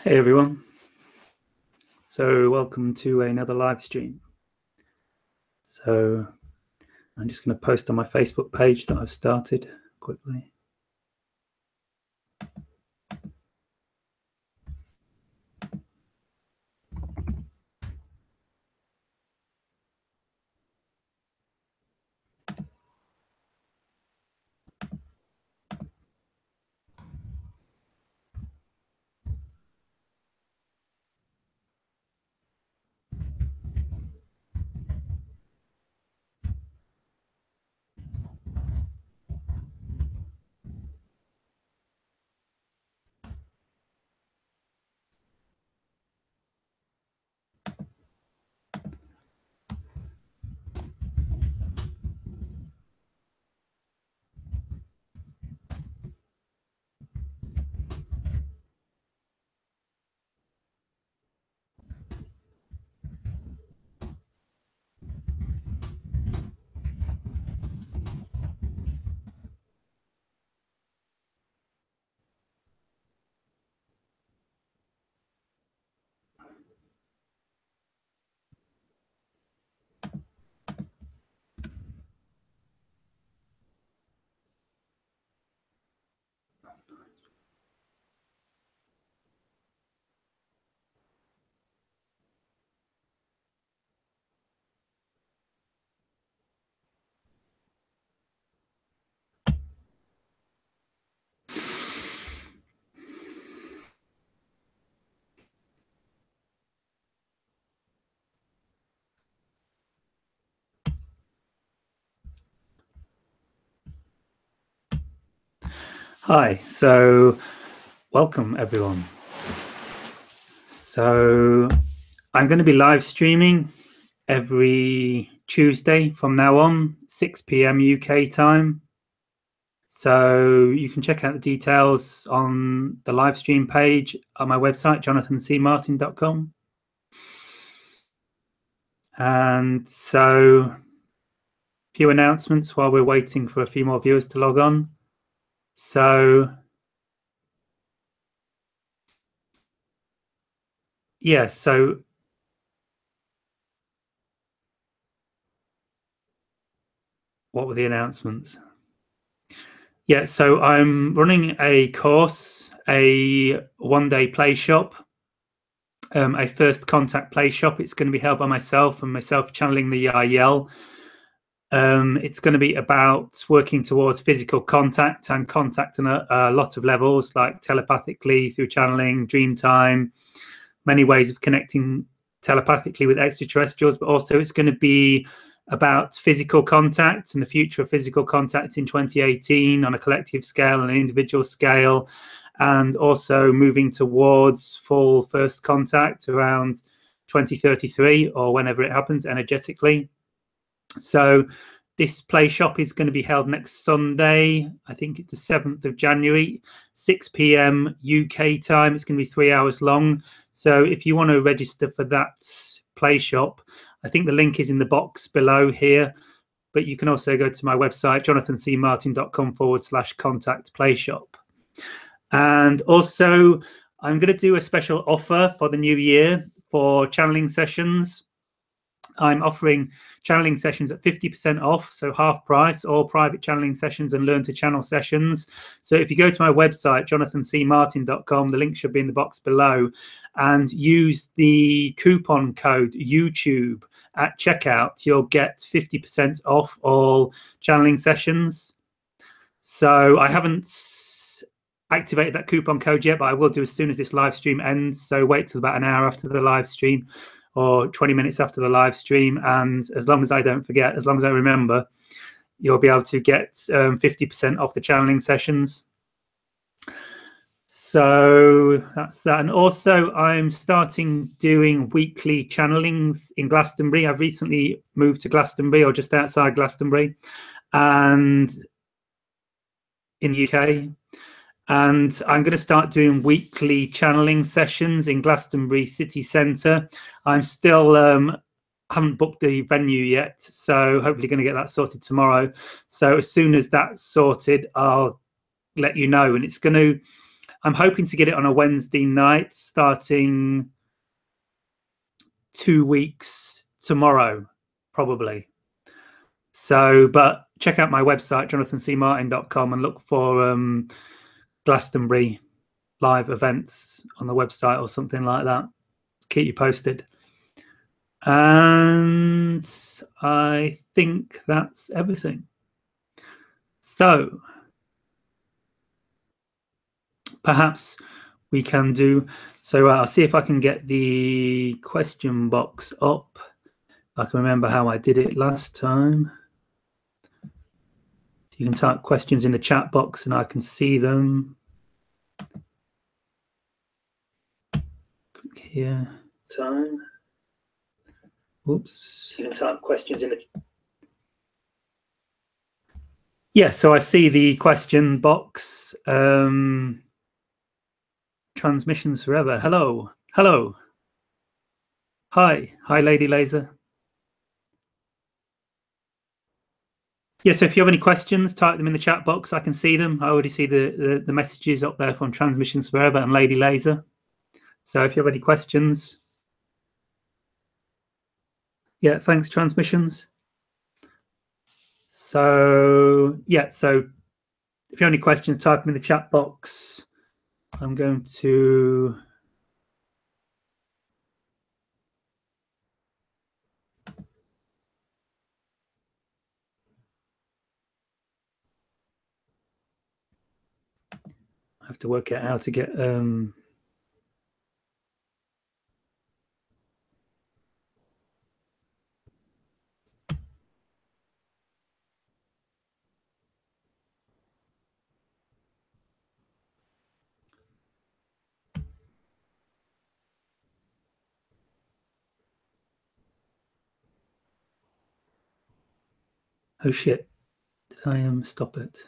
Hey everyone, so welcome to another live stream. So I'm just going to post on my Facebook page that I've started quickly. Hi, so welcome everyone. So I'm going to be live streaming every Tuesday from now on, 6 p.m. UK time. So you can check out the details on the live stream page on my website, jonathancmartin.com. And so a few announcements while we're waiting for a few more viewers to log on. So yeah, so what were the announcements? Yeah, so I'm running a course, a one-day play shop, a first contact play shop. It's going to be held by myself and myself channeling the IEL. It's going to be about working towards physical contact and contact on a lot of levels, like telepathically, through channeling, dream time, many ways of connecting telepathically with extraterrestrials, but also it's going to be about physical contact and the future of physical contact in 2018 on a collective scale and an individual scale, and also moving towards full first contact around 2033 or whenever it happens energetically. So this play shop is going to be held next Sunday. I think it's the 7th of January, 6 p.m. UK time. It's going to be 3 hours long. So if you want to register for that play shop, I think the link is in the box below here, but you can also go to my website, jonathancmartin.com/contact play shop. And also I'm going to do a special offer for the new year for channeling sessions. I'm offering channeling sessions at 50% off, so half price, all private channeling sessions and learn to channel sessions. So if you go to my website, jonathancmartin.com, the link should be in the box below, and use the coupon code YouTube at checkout, you'll get 50% off all channeling sessions. So I haven't activated that coupon code yet, but I will do as soon as this live stream ends. So wait till about an hour after the live stream, or 20 minutes after the live stream, and as long as I don't forget, as long as I remember, you'll be able to get 50% off the channeling sessions. So that's that. And also I'm starting doing weekly channelings in Glastonbury. I've recently moved to Glastonbury, or just outside Glastonbury, and in the UK. And I'm going to start doing weekly channeling sessions in Glastonbury city centre. I'm still haven't booked the venue yet, so hopefully going to get that sorted tomorrow. So as soon as that's sorted, I'll let you know. And it's going to, I'm hoping to get it on a Wednesday night, starting 2 weeks tomorrow, probably. So, but check out my website, jonathancmartin.com, and look for Glastonbury live events on the website or something like that. Keep you posted. And I think that's everything. So perhaps we can do, so I'll see if I can get the question box up. I can remember how I did it last time. You can type questions in the chat box and I can see them. Click here. Time. Oops. You can type questions in the... Yeah, so I see the question box. Transmissions forever. Hello. Hello. Hi. Hi, Lady Laser. Yeah, so if you have any questions, type them in the chat box. I can see them. I already see the messages up there from Transmissions Forever and Lady Laser. So if you have any questions. Yeah, thanks, Transmissions. So, yeah, so if you have any questions, type them in the chat box. I'm going to... I have to work out how to get... Oh shit, did I stop it?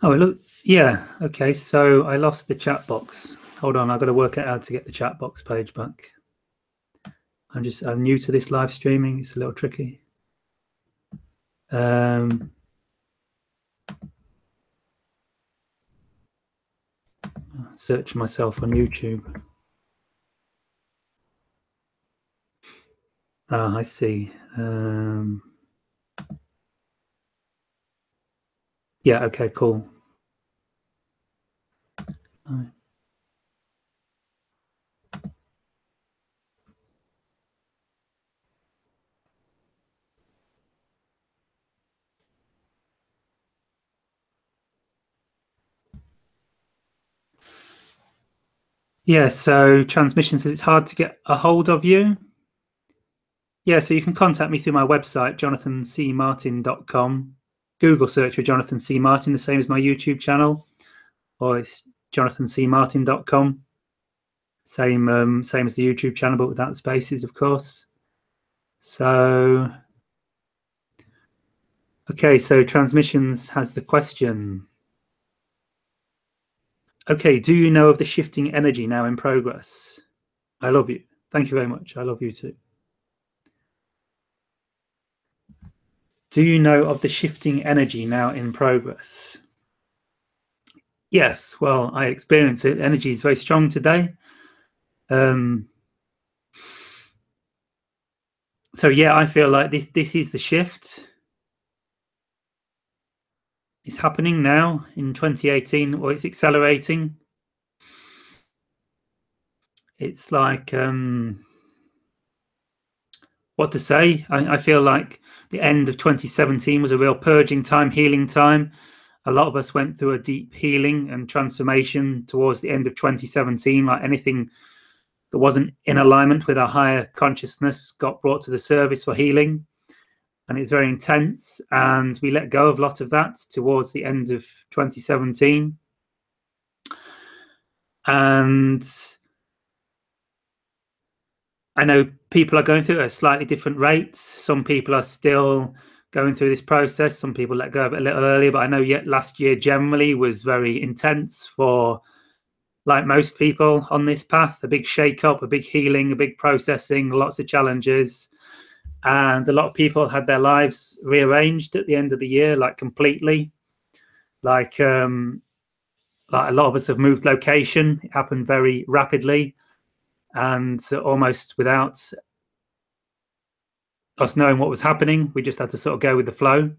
Oh, look, yeah, okay, so I lost the chat box. Hold on, I've got to work out how to get the chat box page back. I'm new to this live streaming, it's a little tricky. Search myself on YouTube. I see. Yeah, okay, cool. Right. Yeah, so Transmission says it's hard to get a hold of you. Yeah, so you can contact me through my website, jonathancmartin.com. Google search for Jonathan C. Martin, the same as my YouTube channel, or it's jonathancmartin.com. Same as the YouTube channel, but without spaces, of course. So, okay, so Transmissions has the question. Okay, do you know of the shifting energy now in progress? I love you. Thank you very much. I love you too. Do you know of the shifting energy now in progress? Yes, well, I experience it. Energy is very strong today. So yeah, I feel like this is the shift. It's happening now in 2018, or it's accelerating. It's like, what to say? I feel like the end of 2017 was a real purging time, healing time. A lot of us went through a deep healing and transformation towards the end of 2017. Like anything that wasn't in alignment with our higher consciousness got brought to the service for healing. And it's very intense. And we let go of a lot of that towards the end of 2017. And I know people are going through it at slightly different rates. Some people are still going through this process. Some people let go of it a little earlier. But I know last year generally was very intense for like most people on this path, a big shake-up, a big healing, a big processing, lots of challenges. And a lot of people had their lives rearranged at the end of the year, like completely. Like a lot of us have moved location. It happened very rapidly and almost without us knowing what was happening. We just had to sort of go with the flow.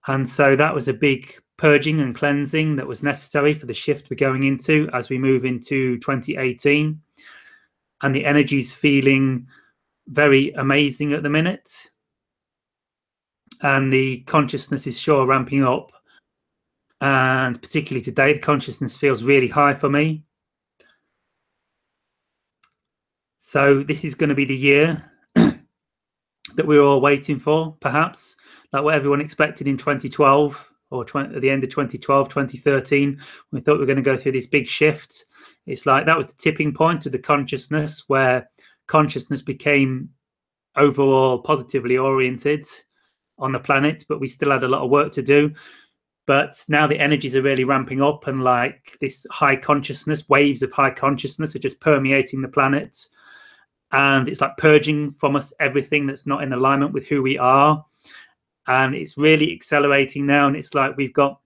And so that was a big purging and cleansing that was necessary for the shift we're going into as we move into 2018. And the energy's feeling very amazing at the minute. And the consciousness is sure ramping up. And particularly today, the consciousness feels really high for me. So this is going to be the year that we were all waiting for, perhaps, like what everyone expected in 2012 or at the end of 2012, 2013. We thought we were going to go through this big shift. It's like that was the tipping point of the consciousness, where consciousness became overall positively oriented on the planet, but we still had a lot of work to do. But now the energies are really ramping up, and like this high consciousness, waves of high consciousness are just permeating the planet. And it's like purging from us everything that's not in alignment with who we are. And it's really accelerating now. And it's like we've got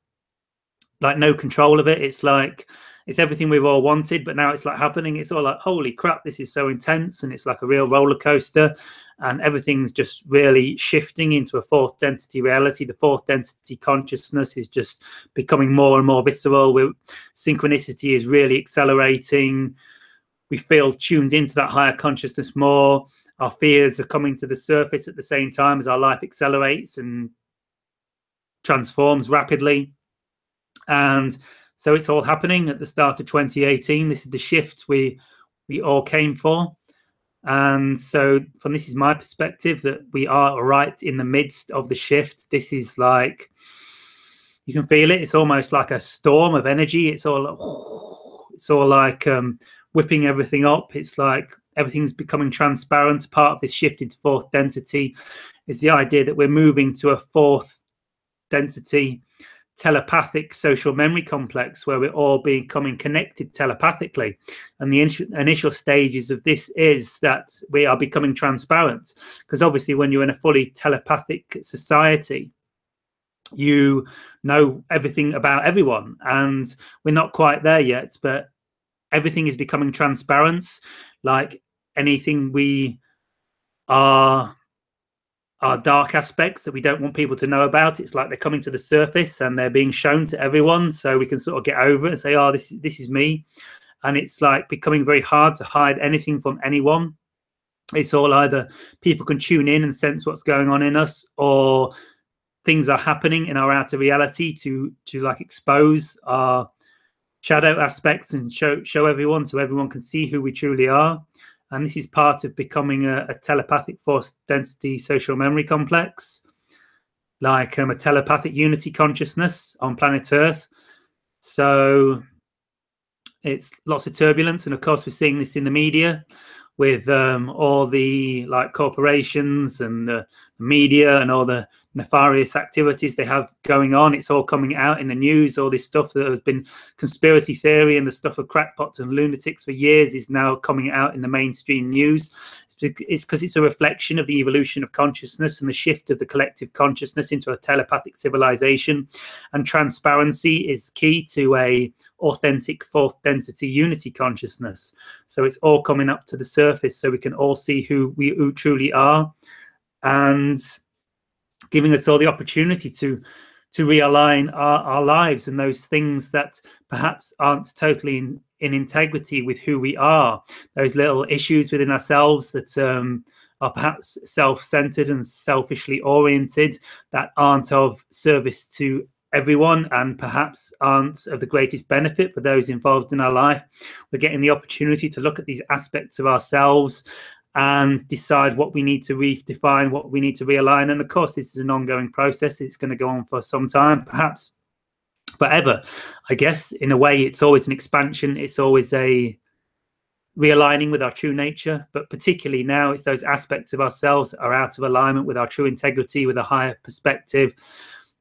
like no control of it. It's like it's everything we've all wanted, but now it's like happening. It's all like, holy crap, this is so intense. And it's like a real roller coaster. And everything's just really shifting into a fourth density reality. The fourth density consciousness is just becoming more and more visceral. Synchronicity is really accelerating. We feel tuned into that higher consciousness more. Our fears are coming to the surface at the same time as our life accelerates and transforms rapidly. And so it's all happening at the start of 2018. This is the shift we all came for. And so from this is my perspective, that we are right in the midst of the shift. This is like, you can feel it. It's almost like a storm of energy. It's all like whipping everything up. It's like everything's becoming transparent. Part of this shift into fourth density is the idea that we're moving to a fourth density telepathic social memory complex, where we're all becoming connected telepathically. And the initial stages of this is that we are becoming transparent, because obviously when you're in a fully telepathic society, you know everything about everyone, and we're not quite there yet, but everything is becoming transparent. Like anything we are dark aspects that we don't want people to know about, it's like they're coming to the surface and they're being shown to everyone, so we can sort of get over it and say, oh, this is me. And it's like becoming very hard to hide anything from anyone. It's all either people can tune in and sense what's going on in us, or things are happening in our outer reality to like expose our shadow aspects and show everyone, so everyone can see who we truly are. And this is part of becoming a telepathic force density social memory complex, like a telepathic unity consciousness on planet Earth. So it's lots of turbulence, and of course we're seeing this in the media with all the like corporations and the media and all the nefarious activities they have going on. It's all coming out in the news. All this stuff that has been conspiracy theory and the stuff of crackpots and lunatics for years is now coming out in the mainstream news. It's because it's a reflection of the evolution of consciousness and the shift of the collective consciousness into a telepathic civilization. And transparency is key to a authentic fourth density unity consciousness. So it's all coming up to the surface, so we can all see who we truly are, and giving us all the opportunity to realign our lives and those things that perhaps aren't totally in integrity with who we are, those little issues within ourselves that are perhaps self-centered and selfishly oriented, that aren't of service to everyone and perhaps aren't of the greatest benefit for those involved in our life. We're getting the opportunity to look at these aspects of ourselves and decide what we need to redefine, what we need to realign. And of course, this is an ongoing process. It's going to go on for some time, perhaps forever. I guess in a way, it's always an expansion. It's always a realigning with our true nature. But particularly now, it's those aspects of ourselves that are out of alignment with our true integrity, with a higher perspective,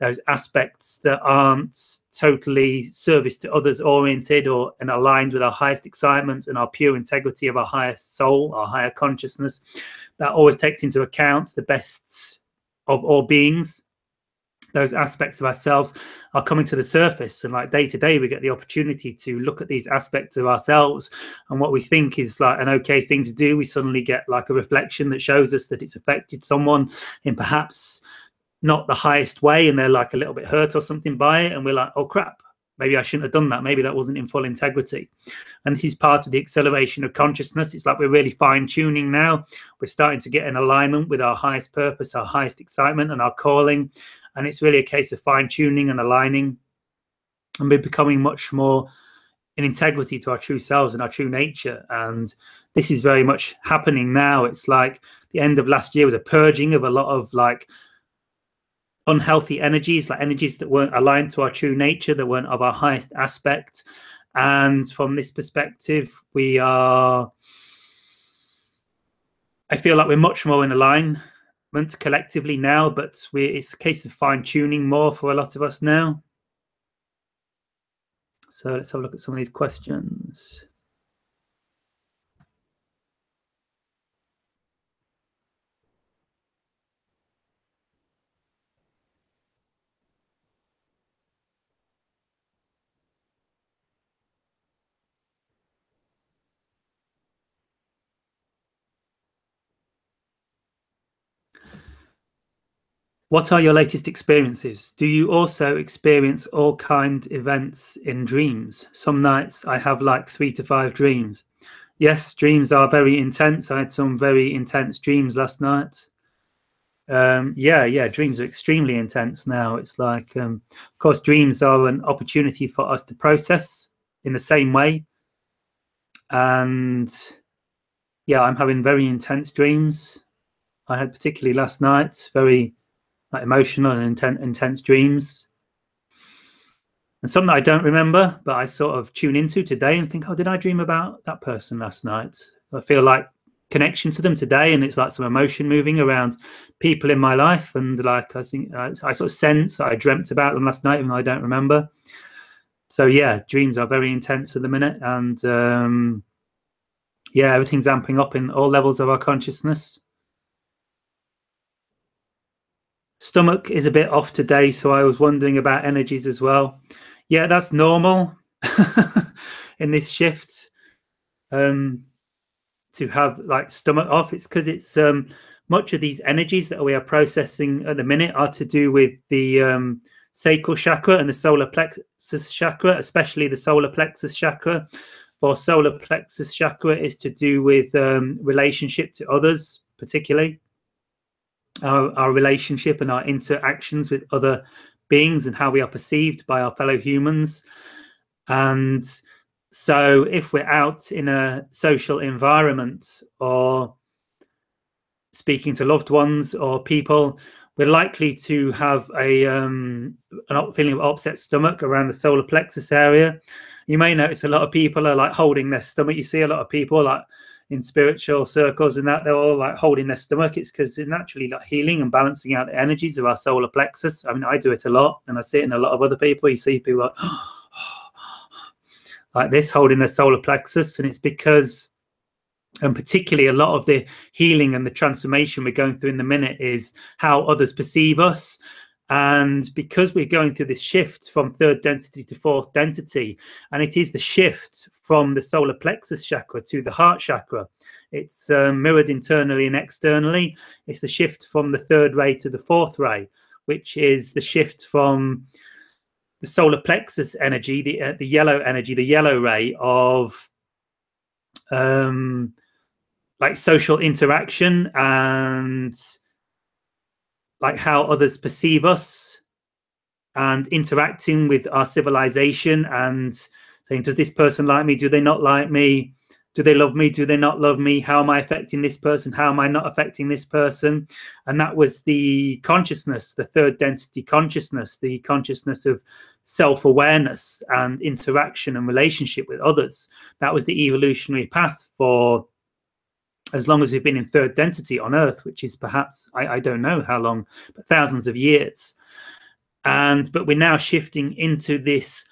those aspects that aren't totally service to others oriented or and aligned with our highest excitement and our pure integrity of our highest soul, our higher consciousness, that always takes into account the best of all beings. Those aspects of ourselves are coming to the surface, and like day to day we get the opportunity to look at these aspects of ourselves, and what we think is like an okay thing to do, we suddenly get like a reflection that shows us that it's affected someone in perhaps not the highest way, and they're like a little bit hurt or something by it, and we're like, oh crap, maybe I shouldn't have done that, maybe that wasn't in full integrity. And this is part of the acceleration of consciousness. It's like we're really fine-tuning now. We're starting to get in alignment with our highest purpose, our highest excitement and our calling. And it's really a case of fine-tuning and aligning, and we're becoming much more in integrity to our true selves and our true nature. And this is very much happening now. It's like the end of last year was a purging of a lot of like unhealthy energies, like energies that weren't aligned to our true nature, that weren't of our highest aspect. And from this perspective, I feel like we're much more in alignment collectively now, but it's a case of fine-tuning more for a lot of us now. So let's have a look at some of these questions. What are your latest experiences? Do you also experience all kind events in dreams? Some nights I have like 3 to 5 dreams. Yes, dreams are very intense. I had some very intense dreams last night. Yeah, dreams are extremely intense now. It's like, of course, dreams are an opportunity for us to process in the same way. And yeah, I'm having very intense dreams. I had particularly last night, very like emotional and intense dreams, and some that I don't remember, but I sort of tune into today and think, oh, did I dream about that person last night? I feel like connection to them today, and it's like some emotion moving around people in my life, and like I think I sort of sense that I dreamt about them last night, even though I don't remember. So yeah, dreams are very intense at the minute, and yeah, everything's amping up in all levels of our consciousness. Stomach is a bit off today, so I was wondering about energies as well. Yeah, that's normal in this shift, to have like stomach off. It's because it's much of these energies that we are processing at the minute are to do with the sacral chakra and the solar plexus chakra, especially the solar plexus chakra. For solar plexus chakra is to do with relationship to others, particularly our relationship and our interactions with other beings and how we are perceived by our fellow humans. And so if we're out in a social environment or speaking to loved ones or people, we're likely to have a an feeling of upset stomach around the solar plexus area. You may notice a lot of people are like holding their stomach. You see a lot of people like in spiritual circles and that they're all like holding their stomach. It's because they're naturally like healing and balancing out the energies of our solar plexus. I mean, I do it a lot, and I see it in a lot of other people. You see people like this holding their solar plexus, and it's because, and particularly a lot of the healing and the transformation we're going through in the minute is how others perceive us. And because we're going through this shift from third density to fourth density, and it is the shift from the solar plexus chakra to the heart chakra, it's mirrored internally and externally. It's the shift from the third ray to the fourth ray, which is the shift from the solar plexus energy, the yellow energy, the yellow ray of like social interaction and like how others perceive us and interacting with our civilization and saying, does this person like me? Do they not like me? Do they love me? Do they not love me? How am I affecting this person? How am I not affecting this person? And that was the consciousness, the third density consciousness, the consciousness of self-awareness and interaction and relationship with others. That was the evolutionary path for as long as we've been in third density on Earth, which is perhaps, I don't know how long, but thousands of years. But we're now shifting into this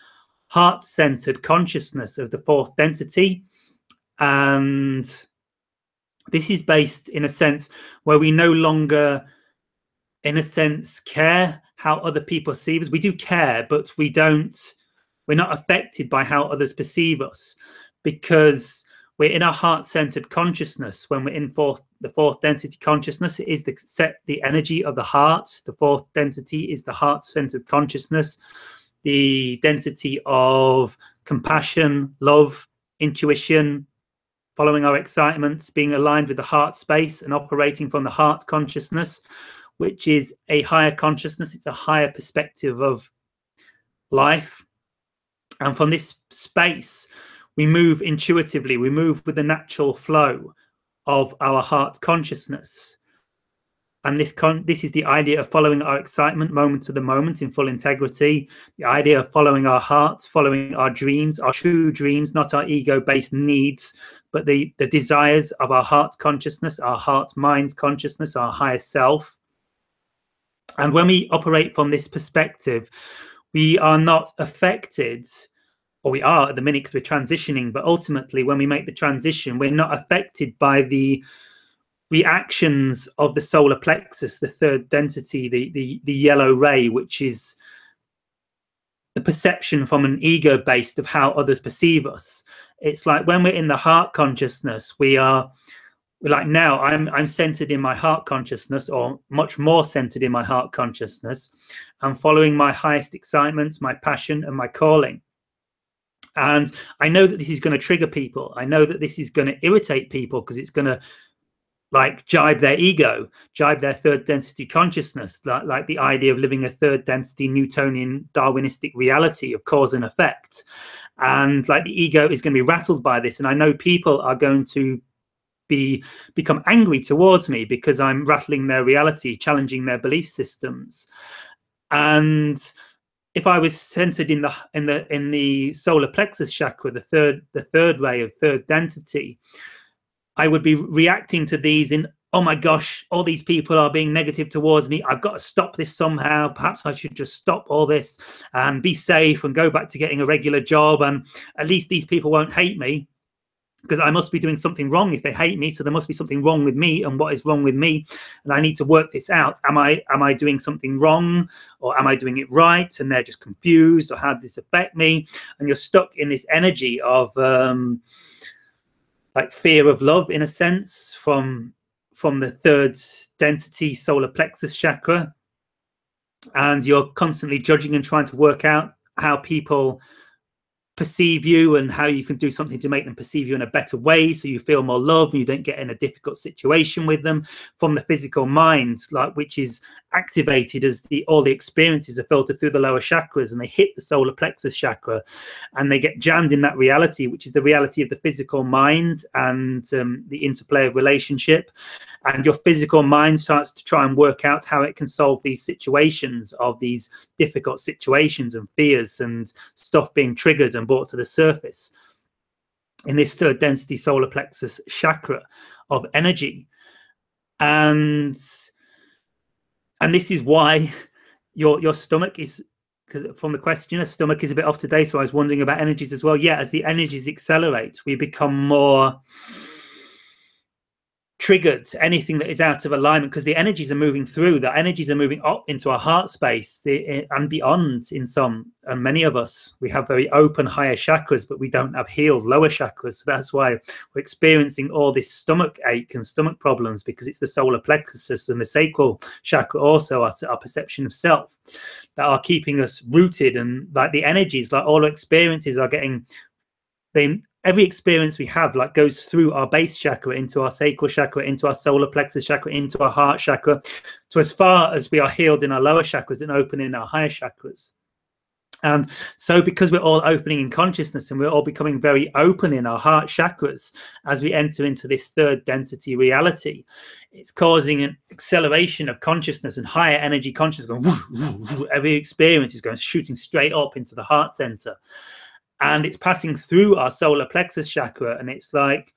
heart-centered consciousness of the fourth density. And this is based in a sense where we no longer, in a sense, care how other people perceive us. We do care, but we're not affected by how others perceive us, because we're in our heart-centered consciousness. When we're in the fourth density consciousness, it is the energy of the heart. The fourth density is the heart-centered consciousness, the density of compassion, love, intuition, following our excitement, being aligned with the heart space and operating from the heart consciousness, which is a higher consciousness. It's a higher perspective of life. And from this space, we move intuitively. We move with the natural flow of our heart consciousness. And this is the idea of following our excitement moment to the moment in full integrity, the idea of following our hearts, following our dreams, our true dreams, not our ego-based needs, but the desires of our heart consciousness, our heart-mind consciousness, our higher self. And when we operate from this perspective, we are not affected, or we are at the minute because we're transitioning, but ultimately when we make the transition, we're not affected by the reactions of the solar plexus, the third density, the yellow ray, which is the perception from an ego based of how others perceive us. It's like when we're in the heart consciousness, we're like, now I'm centered in my heart consciousness, or much more centered in my heart consciousness. I'm following my highest excitement, my passion, and my calling. And I know that this is going to trigger people. I know that this is going to irritate people, because it's going to like jibe their ego, jibe their third density consciousness, like the idea of living a third density Newtonian Darwinistic reality of cause and effect. And like the ego is going to be rattled by this. And I know people are going to become angry towards me because I'm rattling their reality, challenging their belief systems. And if I was centered in the solar plexus chakra, the third ray of third density, I would be reacting to these in, oh my gosh, all these people are being negative towards me. I've got to stop this somehow. Perhaps I should just stop all this and be safe and go back to getting a regular job. And at least these people won't hate me, because I must be doing something wrong if they hate me. So there must be something wrong with me, and what is wrong with me? And I need to work this out. Am I doing something wrong, or am I doing it right? And they're just confused, or how does this affect me? And you're stuck in this energy of like fear of love, in a sense, from the third density solar plexus chakra. And you're constantly judging and trying to work out how people perceive you and how you can do something to make them perceive you in a better way, so you feel more love and you don't get in a difficult situation with them. From the physical mind, like, which is activated as all the experiences are filtered through the lower chakras, and they hit the solar plexus chakra, and they get jammed in that reality, which is the reality of the physical mind and the interplay of relationship. And your physical mind starts to try and work out how it can solve these situations, of these difficult situations and fears and stuff being triggered and brought to the surface in this third density solar plexus chakra of energy. And this is why your stomach is, because from the questioner, stomach is a bit off today, so I was wondering about energies as well. Yeah, as the energies accelerate, we become more triggered to anything that is out of alignment, because the energies are moving through. The energies are moving up into our heart space and beyond. In some, and many of us, we have very open higher chakras, but we don't have healed lower chakras. So that's why we're experiencing all this stomach ache and stomach problems, because it's the solar plexus and the sacral chakra, also our perception of self, that are keeping us rooted. And like the energies, like all our experiences are getting, every experience we have like goes through our base chakra, into our sacral chakra, into our solar plexus chakra, into our heart chakra, to as far as we are healed in our lower chakras and open in our higher chakras. And so because we're all opening in consciousness, and we're all becoming very open in our heart chakras as we enter into this third density reality, it's causing an acceleration of consciousness and higher energy consciousness going woo, woo, woo. Every experience is going shooting straight up into the heart center. And it's passing through our solar plexus chakra, and it's like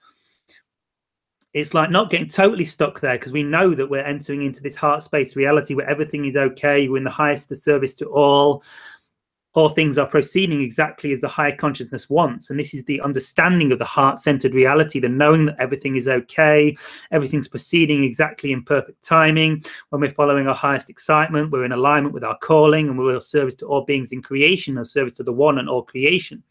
it's like not getting totally stuck there, because we know that we're entering into this heart space reality where everything is okay. We're in the highest of service to all things are proceeding exactly as the higher consciousness wants. And this is the understanding of the heart-centered reality, the knowing that everything is okay, everything's proceeding exactly in perfect timing. When we're following our highest excitement, we're in alignment with our calling, and we're of service to all beings in creation, of service to the one and all creation.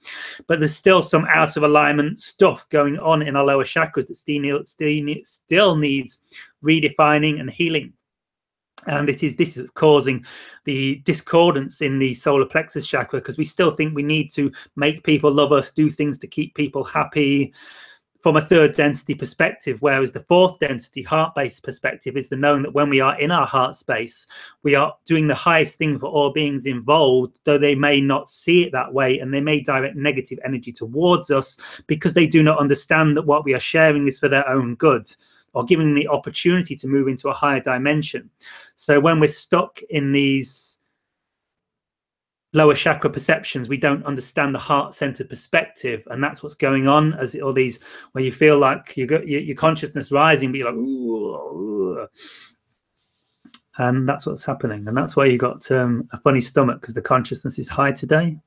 But there's still some out of alignment stuff going on in our lower chakras that still needs redefining and healing. And this is causing the discordance in the solar plexus chakra, because we still think we need to make people love us, do things to keep people happy from a third density perspective, whereas the fourth density heart-based perspective is the knowing that when we are in our heart space, we are doing the highest thing for all beings involved, though they may not see it that way, and they may direct negative energy towards us because they do not understand that what we are sharing is for their own good, or giving them the opportunity to move into a higher dimension. So when we're stuck in these lower chakra perceptions, we don't understand the heart-centered perspective, and that's what's going on. As all these, where you feel like you got your consciousness rising, but you're like, ooh, and that's what's happening. And that's why you got a funny stomach, because the consciousness is high today.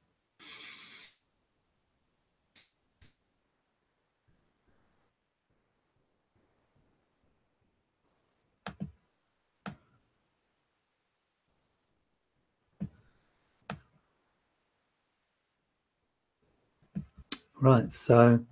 Right, so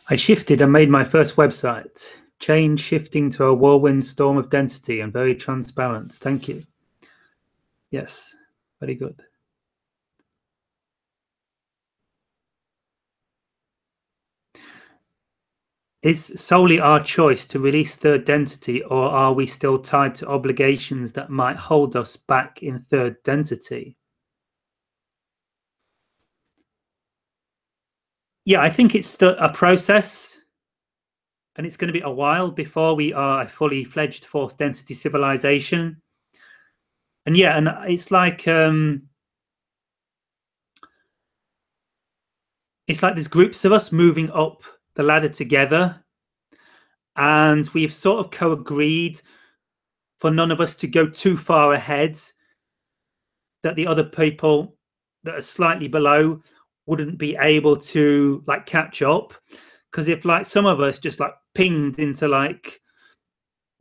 I shifted and made my first website. Change shifting to a whirlwind storm of density and very transparent. Thank you. Yes, very good. Is solely our choice to release third density, or are we still tied to obligations that might hold us back in third density? Yeah, I think it's still a process, and it's going to be a while before we are a fully fledged fourth density civilization. And yeah, and it's like there's groups of us moving up the ladder together, and we've sort of co-agreed for none of us to go too far ahead, that the other people that are slightly below wouldn't be able to like catch up. Because if like some of us just like pinged into like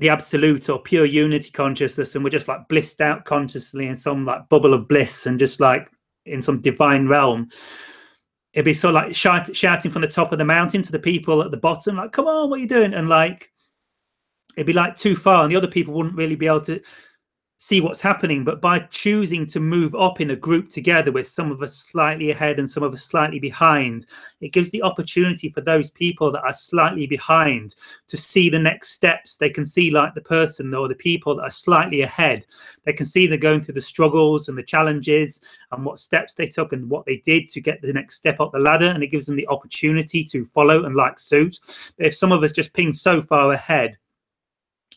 the absolute or pure unity consciousness, and we're just like blissed out consciously in some like bubble of bliss and just like in some divine realm, it'd be sort of like shouting from the top of the mountain to the people at the bottom, like, come on, what are you doing? And like it'd be like too far, and the other people wouldn't really be able to see what's happening. But by choosing to move up in a group together with some of us slightly ahead and some of us slightly behind, it gives the opportunity for those people that are slightly behind to see the next steps. They can see like the person or the people that are slightly ahead. They can see they're going through the struggles and the challenges and what steps they took and what they did to get the next step up the ladder, and it gives them the opportunity to follow and like suit. But if some of us just ping so far ahead,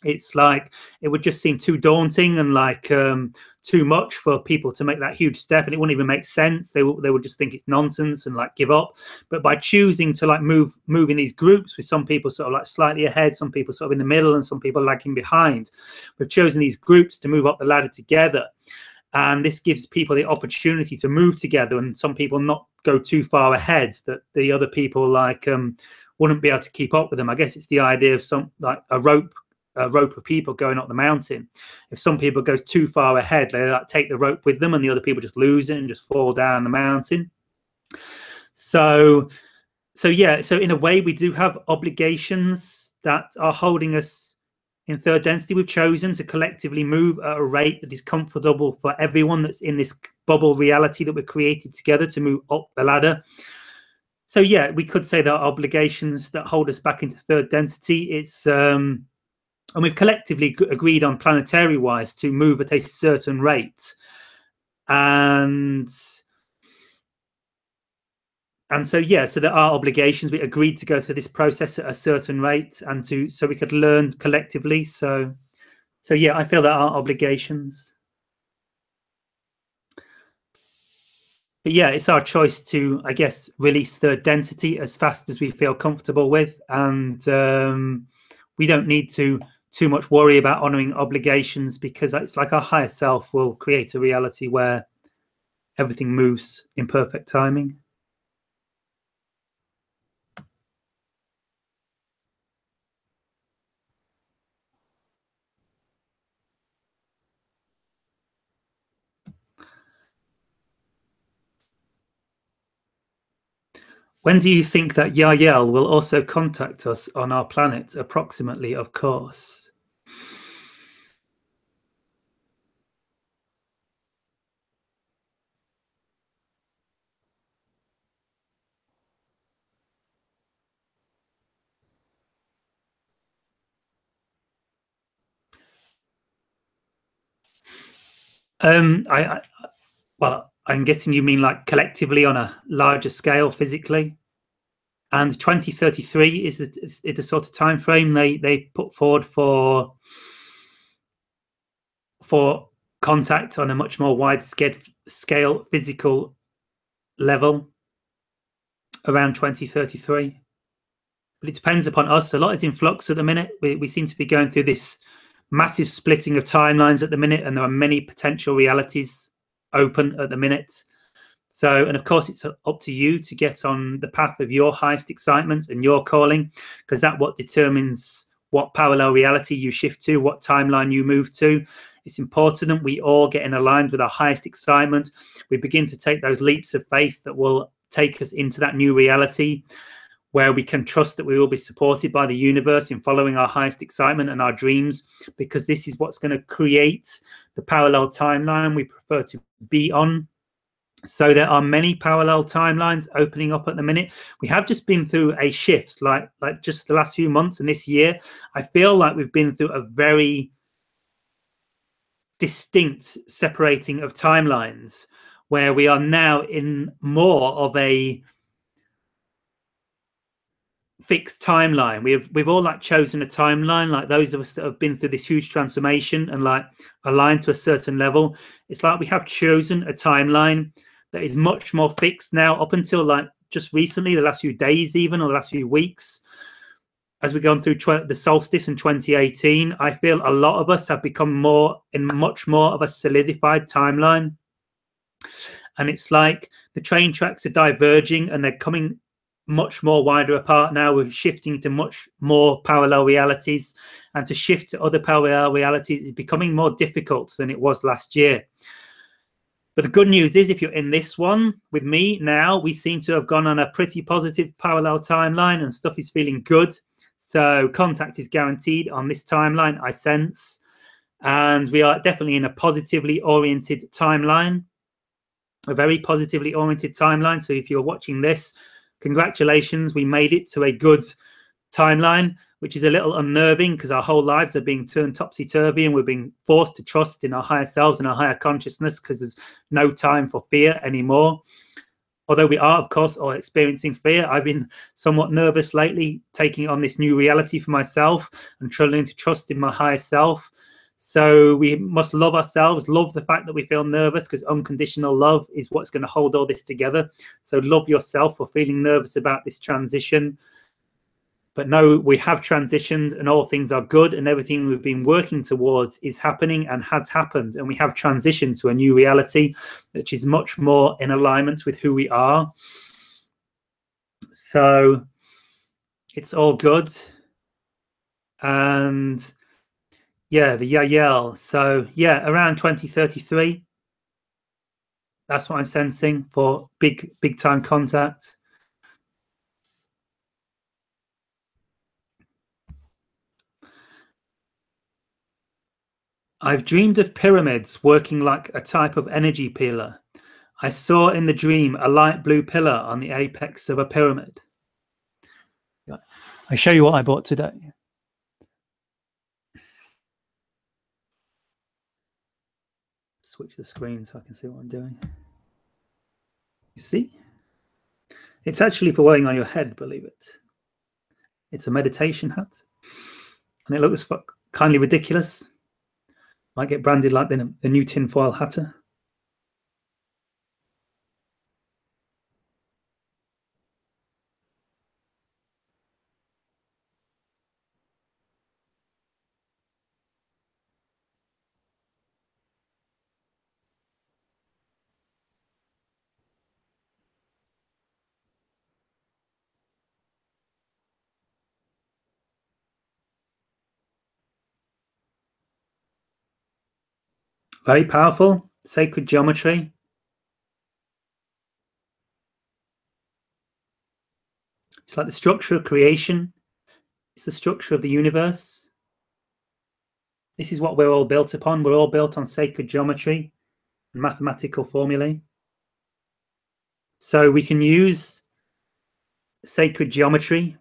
it's like it would just seem too daunting and like too much for people to make that huge step, and it wouldn't even make sense. They would just think it's nonsense and like give up. But by choosing to like move in these groups with some people sort of like slightly ahead, some people sort of in the middle, and some people lagging behind, we've chosen these groups to move up the ladder together. And this gives people the opportunity to move together, and some people not go too far ahead that the other people like wouldn't be able to keep up with them. I guess it's the idea of some like a rope of people going up the mountain. If some people go too far ahead, they like take the rope with them, and the other people just lose it and just fall down the mountain. So So yeah, so in a way, we do have obligations that are holding us in third density. We've chosen to collectively move at a rate that is comfortable for everyone that's in this bubble reality that we've created together to move up the ladder. So yeah, we could say there are obligations that hold us back into third density. It's and we've collectively agreed on planetary wise to move at a certain rate, and so yeah, so there are obligations. We agreed to go through this process at a certain rate, and so we could learn collectively. So yeah, I feel there are obligations. But yeah, it's our choice to, I guess, release third density as fast as we feel comfortable with, and we don't need to too much worry about honoring obligations, because it's like our higher self will create a reality where everything moves in perfect timing. When do you think that Yael will also contact us on our planet? Approximately, of course. Well, I'm guessing you mean like collectively on a larger scale, physically. And 2033 is the sort of time frame they put forward for contact on a much more wide scale physical level, around 2033. But it depends upon us. A lot is in flux at the minute. We seem to be going through this massive splitting of timelines at the minute, and there are many potential realities open at the minute. So, and of course, it's up to you to get on the path of your highest excitement and your calling, because that's what determines what parallel reality you shift to, what timeline you move to. It's important that we all get in aligned with our highest excitement. We begin to take those leaps of faith that will take us into that new reality, where we can trust that we will be supported by the universe in following our highest excitement and our dreams, because this is what's going to create the parallel timeline we prefer to be on. So there are many parallel timelines opening up at the minute. We have just been through a shift, like just the last few months and this year. I feel like we've been through a very distinct separating of timelines, where we are now in more of a fixed timeline. We've all like chosen a timeline, like those of us that have been through this huge transformation and like aligned to a certain level. It's like we have chosen a timeline that is much more fixed now, up until like just recently, the last few days even, or the last few weeks. As we've gone through the solstice in 2018, I feel a lot of us have become much more of a solidified timeline. And it's like the train tracks are diverging and they're coming much more wider apart now. We're shifting to much more parallel realities, and to shift to other parallel realities is becoming more difficult than it was last year. But the good news is, if you're in this one with me now, we seem to have gone on a pretty positive parallel timeline and stuff is feeling good. So contact is guaranteed on this timeline, I sense. And we are definitely in a positively oriented timeline, a very positively oriented timeline. So if you're watching this, congratulations, we made it to a good timeline, which is a little unnerving because our whole lives are being turned topsy-turvy and we're being forced to trust in our higher selves and our higher consciousness, because there's no time for fear anymore. Although we are, of course, all experiencing fear. I've been somewhat nervous lately, taking on this new reality for myself and trying to trust in my higher self. So we must love ourselves, love the fact that we feel nervous, because unconditional love is what's going to hold all this together. So love yourself for feeling nervous about this transition. But no, we have transitioned and all things are good, and everything we've been working towards is happening and has happened. And we have transitioned to a new reality, which is much more in alignment with who we are. So it's all good. And yeah, the Yael. So yeah, around 2033. That's what I'm sensing for big time contact. I've dreamed of pyramids working like a type of energy peeler. I saw in the dream a light blue pillar on the apex of a pyramid. I'll show you what I bought today. Switch the screen so I can see what I'm doing. You see? It's actually for wearing on your head, believe it. It's a meditation hat. And it looks kindly ridiculous. Might get branded like the new tinfoil hatter. Very powerful, sacred geometry. It's like the structure of creation. It's the structure of the universe. This is what we're all built upon. We're all built on sacred geometry and mathematical formulae. So we can use sacred geometry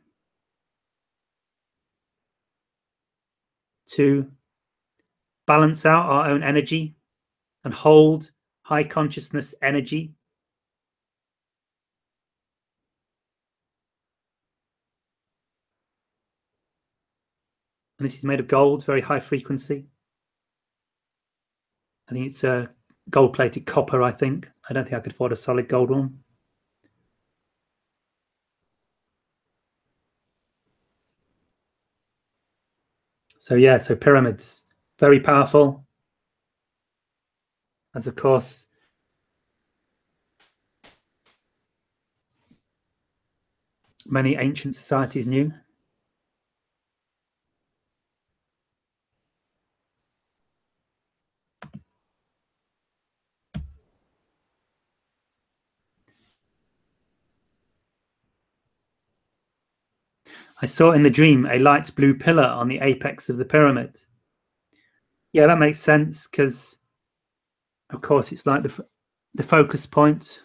to balance out our own energy and hold high consciousness energy. And this is made of gold, very high frequency. I think it's a gold-plated copper, I think. I don't think I could afford a solid gold one. So yeah, so pyramids, very powerful. As of course, many ancient societies knew. I saw in the dream a light blue pillar on the apex of the pyramid. Yeah, that makes sense because, of course, it's like the focus point.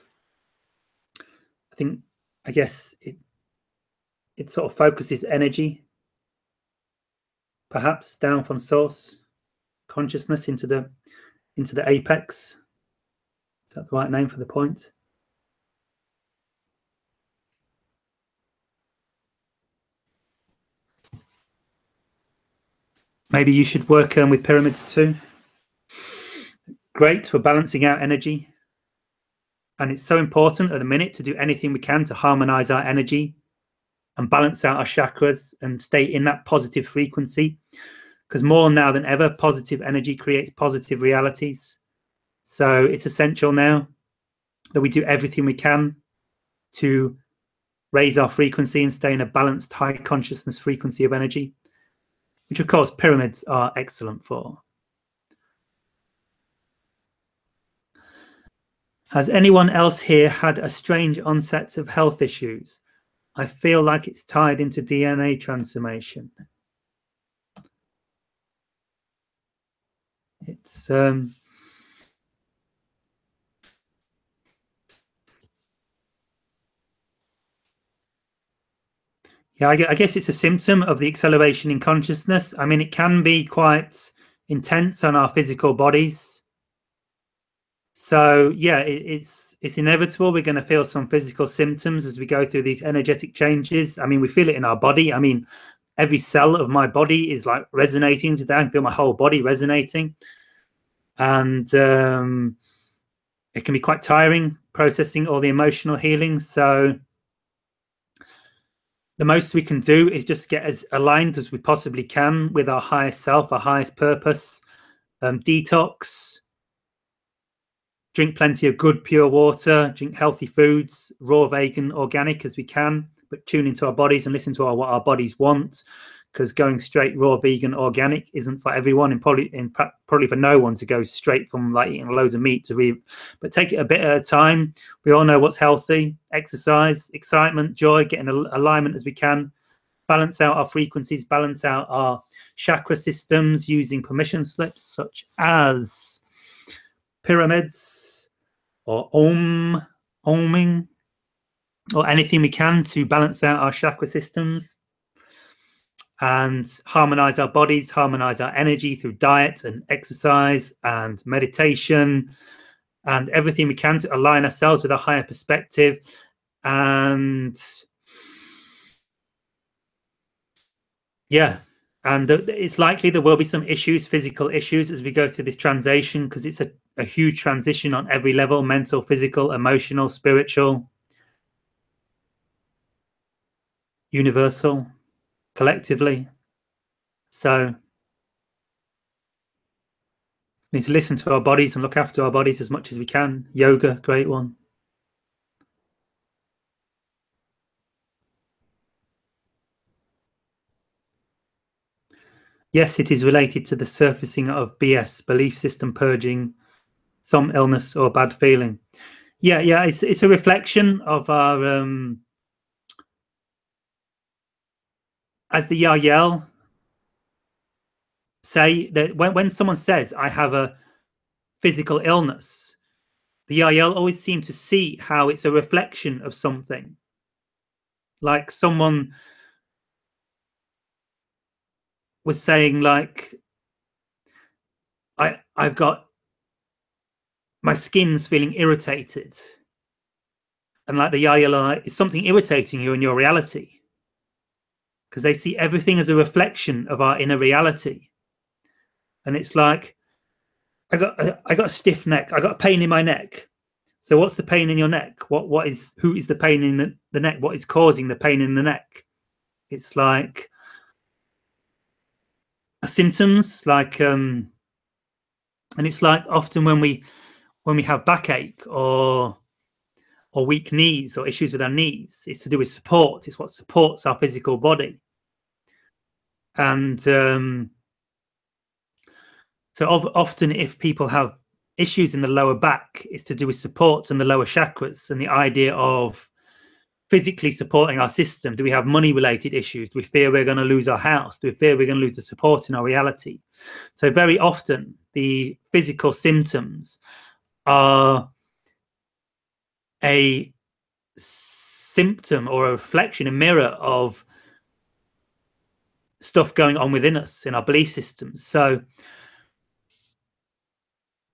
I guess it sort of focuses energy, perhaps down from source consciousness into the apex. Is that the right name for the point? Maybe you should work with pyramids too. Great for balancing out energy. And it's so important at the minute to do anything we can to harmonize our energy and balance out our chakras and stay in that positive frequency. Because more now than ever, positive energy creates positive realities. So it's essential now that we do everything we can to raise our frequency and stay in a balanced high consciousness frequency of energy, which of course pyramids are excellent for. Has anyone else here had a strange onset of health issues? I feel like it's tied into DNA transformation. It's yeah, I guess it's a symptom of the acceleration in consciousness. I mean, it can be quite intense on our physical bodies. So yeah, it's inevitable. We're going to feel some physical symptoms as we go through these energetic changes. I mean, we feel it in our body. I mean, every cell of my body is like resonating today. I can feel my whole body resonating. And it can be quite tiring processing all the emotional healing. So the most we can do is just get as aligned as we possibly can with our highest self, our highest purpose. Detox, drink plenty of good pure water, drink healthy foods, raw, vegan, organic as we can, but tune into our bodies and listen to what our bodies want, because going straight raw, vegan, organic isn't for everyone, and probably for no one to go straight from like eating loads of meat to but take it a bit at a time. We all know what's healthy: exercise, excitement, joy, getting alignment as we can, balance out our frequencies, balance out our chakra systems using permission slips such as pyramids or oming, or anything we can to balance out our chakra systems and harmonize our bodies, harmonize our energy through diet and exercise and meditation and everything we can to align ourselves with a higher perspective. And yeah, and it's likely there will be some issues, physical issues, as we go through this transition, because it's a huge transition on every level: mental, physical, emotional, spiritual, universal, collectively. So we need to listen to our bodies and look after our bodies as much as we can. Yoga, great one. Yes, it is related to the surfacing of BS, belief system purging, some illness or bad feeling. Yeah, it's a reflection of our, as the Yahyel say, that when someone says, I have a physical illness, the Yahyel always seem to see how it's a reflection of something. Like someone was saying, like, I've got, my skin's feeling irritated. And like the Yahyel, is something irritating you in your reality? Because they see everything as a reflection of our inner reality. And it's like, I got a stiff neck. I got a pain in my neck. So what's the pain in your neck? Who is the pain in the neck? What is causing the pain in the neck? It's like symptoms, like, and it's like often when we have backache or weak knees or issues with our knees, it's to do with support. It's what supports our physical body. And so often if people have issues in the lower back, it's to do with support and the lower chakras and the idea of physically supporting our system. Do we have money related issues? Do we fear we're going to lose our house? Do we fear we're going to lose the support in our reality? So very often the physical symptoms are a symptom or a reflection, a mirror of stuff going on within us in our belief systems. So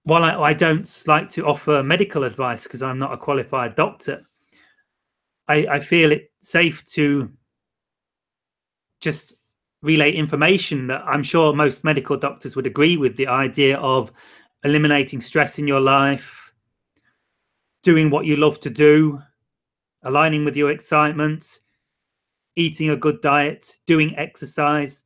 while I don't like to offer medical advice because I'm not a qualified doctor, I feel it safe to just relay information that I'm sure most medical doctors would agree with: the idea of eliminating stress in your life, doing what you love to do, aligning with your excitement, eating a good diet, doing exercise.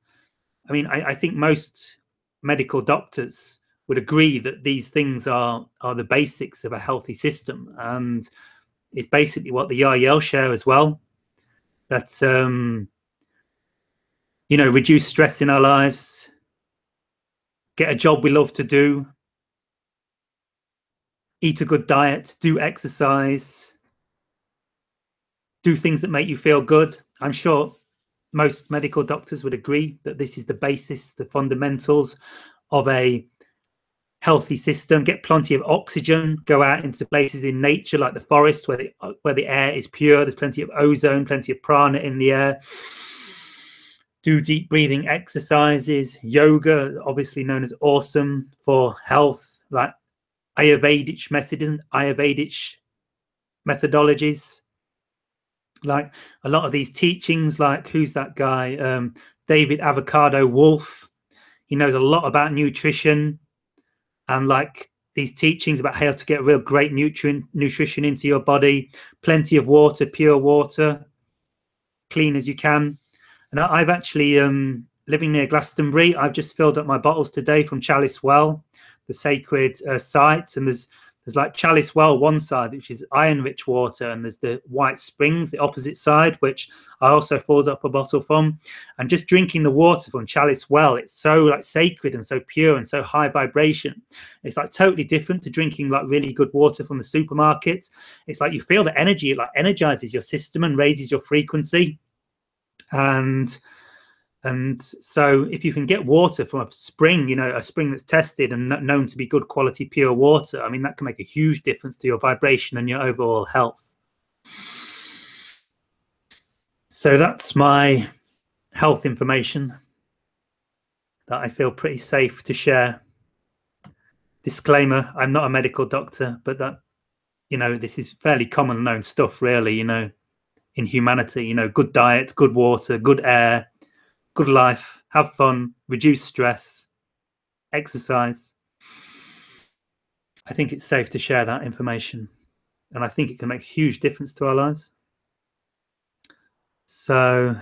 I mean, I think most medical doctors would agree that these things are the basics of a healthy system, and it's basically what the Yahyel share as well. That's reduce stress in our lives, get a job we love to do, eat a good diet, do exercise, do things that make you feel good. I'm sure most medical doctors would agree that this is the basis, the fundamentals of a healthy system. Get plenty of oxygen, go out into places in nature like the forest where the air is pure. There's plenty of ozone, plenty of prana in the air. Do deep breathing exercises, yoga, obviously known as awesome for health, like Ayurvedic methodologies. Like a lot of these teachings, like who's that guy? David Avocado Wolf. He knows a lot about nutrition and like these teachings about how to get real great nutrition into your body. Plenty of water, pure water, clean as you can. And I've actually, living near Glastonbury, I've just filled up my bottles today from Chalice Well, the sacred site. And there's like Chalice Well one side, which is iron-rich water, and there's the White Springs, the opposite side, which I also filled up a bottle from. And just drinking the water from Chalice Well, it's so like sacred and so pure and so high vibration. It's like totally different to drinking like really good water from the supermarket. It's like you feel the energy, it like energizes your system and raises your frequency. And And so if you can get water from a spring, you know, a spring that's tested and known to be good quality, pure water, I mean, that can make a huge difference to your vibration and your overall health. So that's my health information that I feel pretty safe to share. Disclaimer, I'm not a medical doctor, but that, you know, this is fairly common known stuff, really, you know, in humanity. You know, good diet, good water, good air, good life, have fun, reduce stress, exercise. I think it's safe to share that information, and I think it can make a huge difference to our lives. So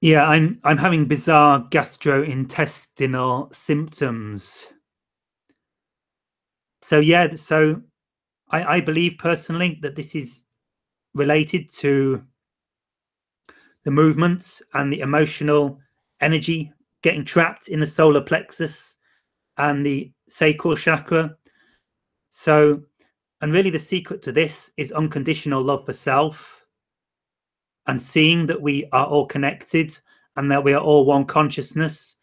yeah, I'm having bizarre gastrointestinal symptoms. So yeah, so I believe personally that this is related to the movements and the emotional energy getting trapped in the solar plexus and the sacral chakra. So, and really the secret to this is unconditional love for self and seeing that we are all connected and that we are all one consciousness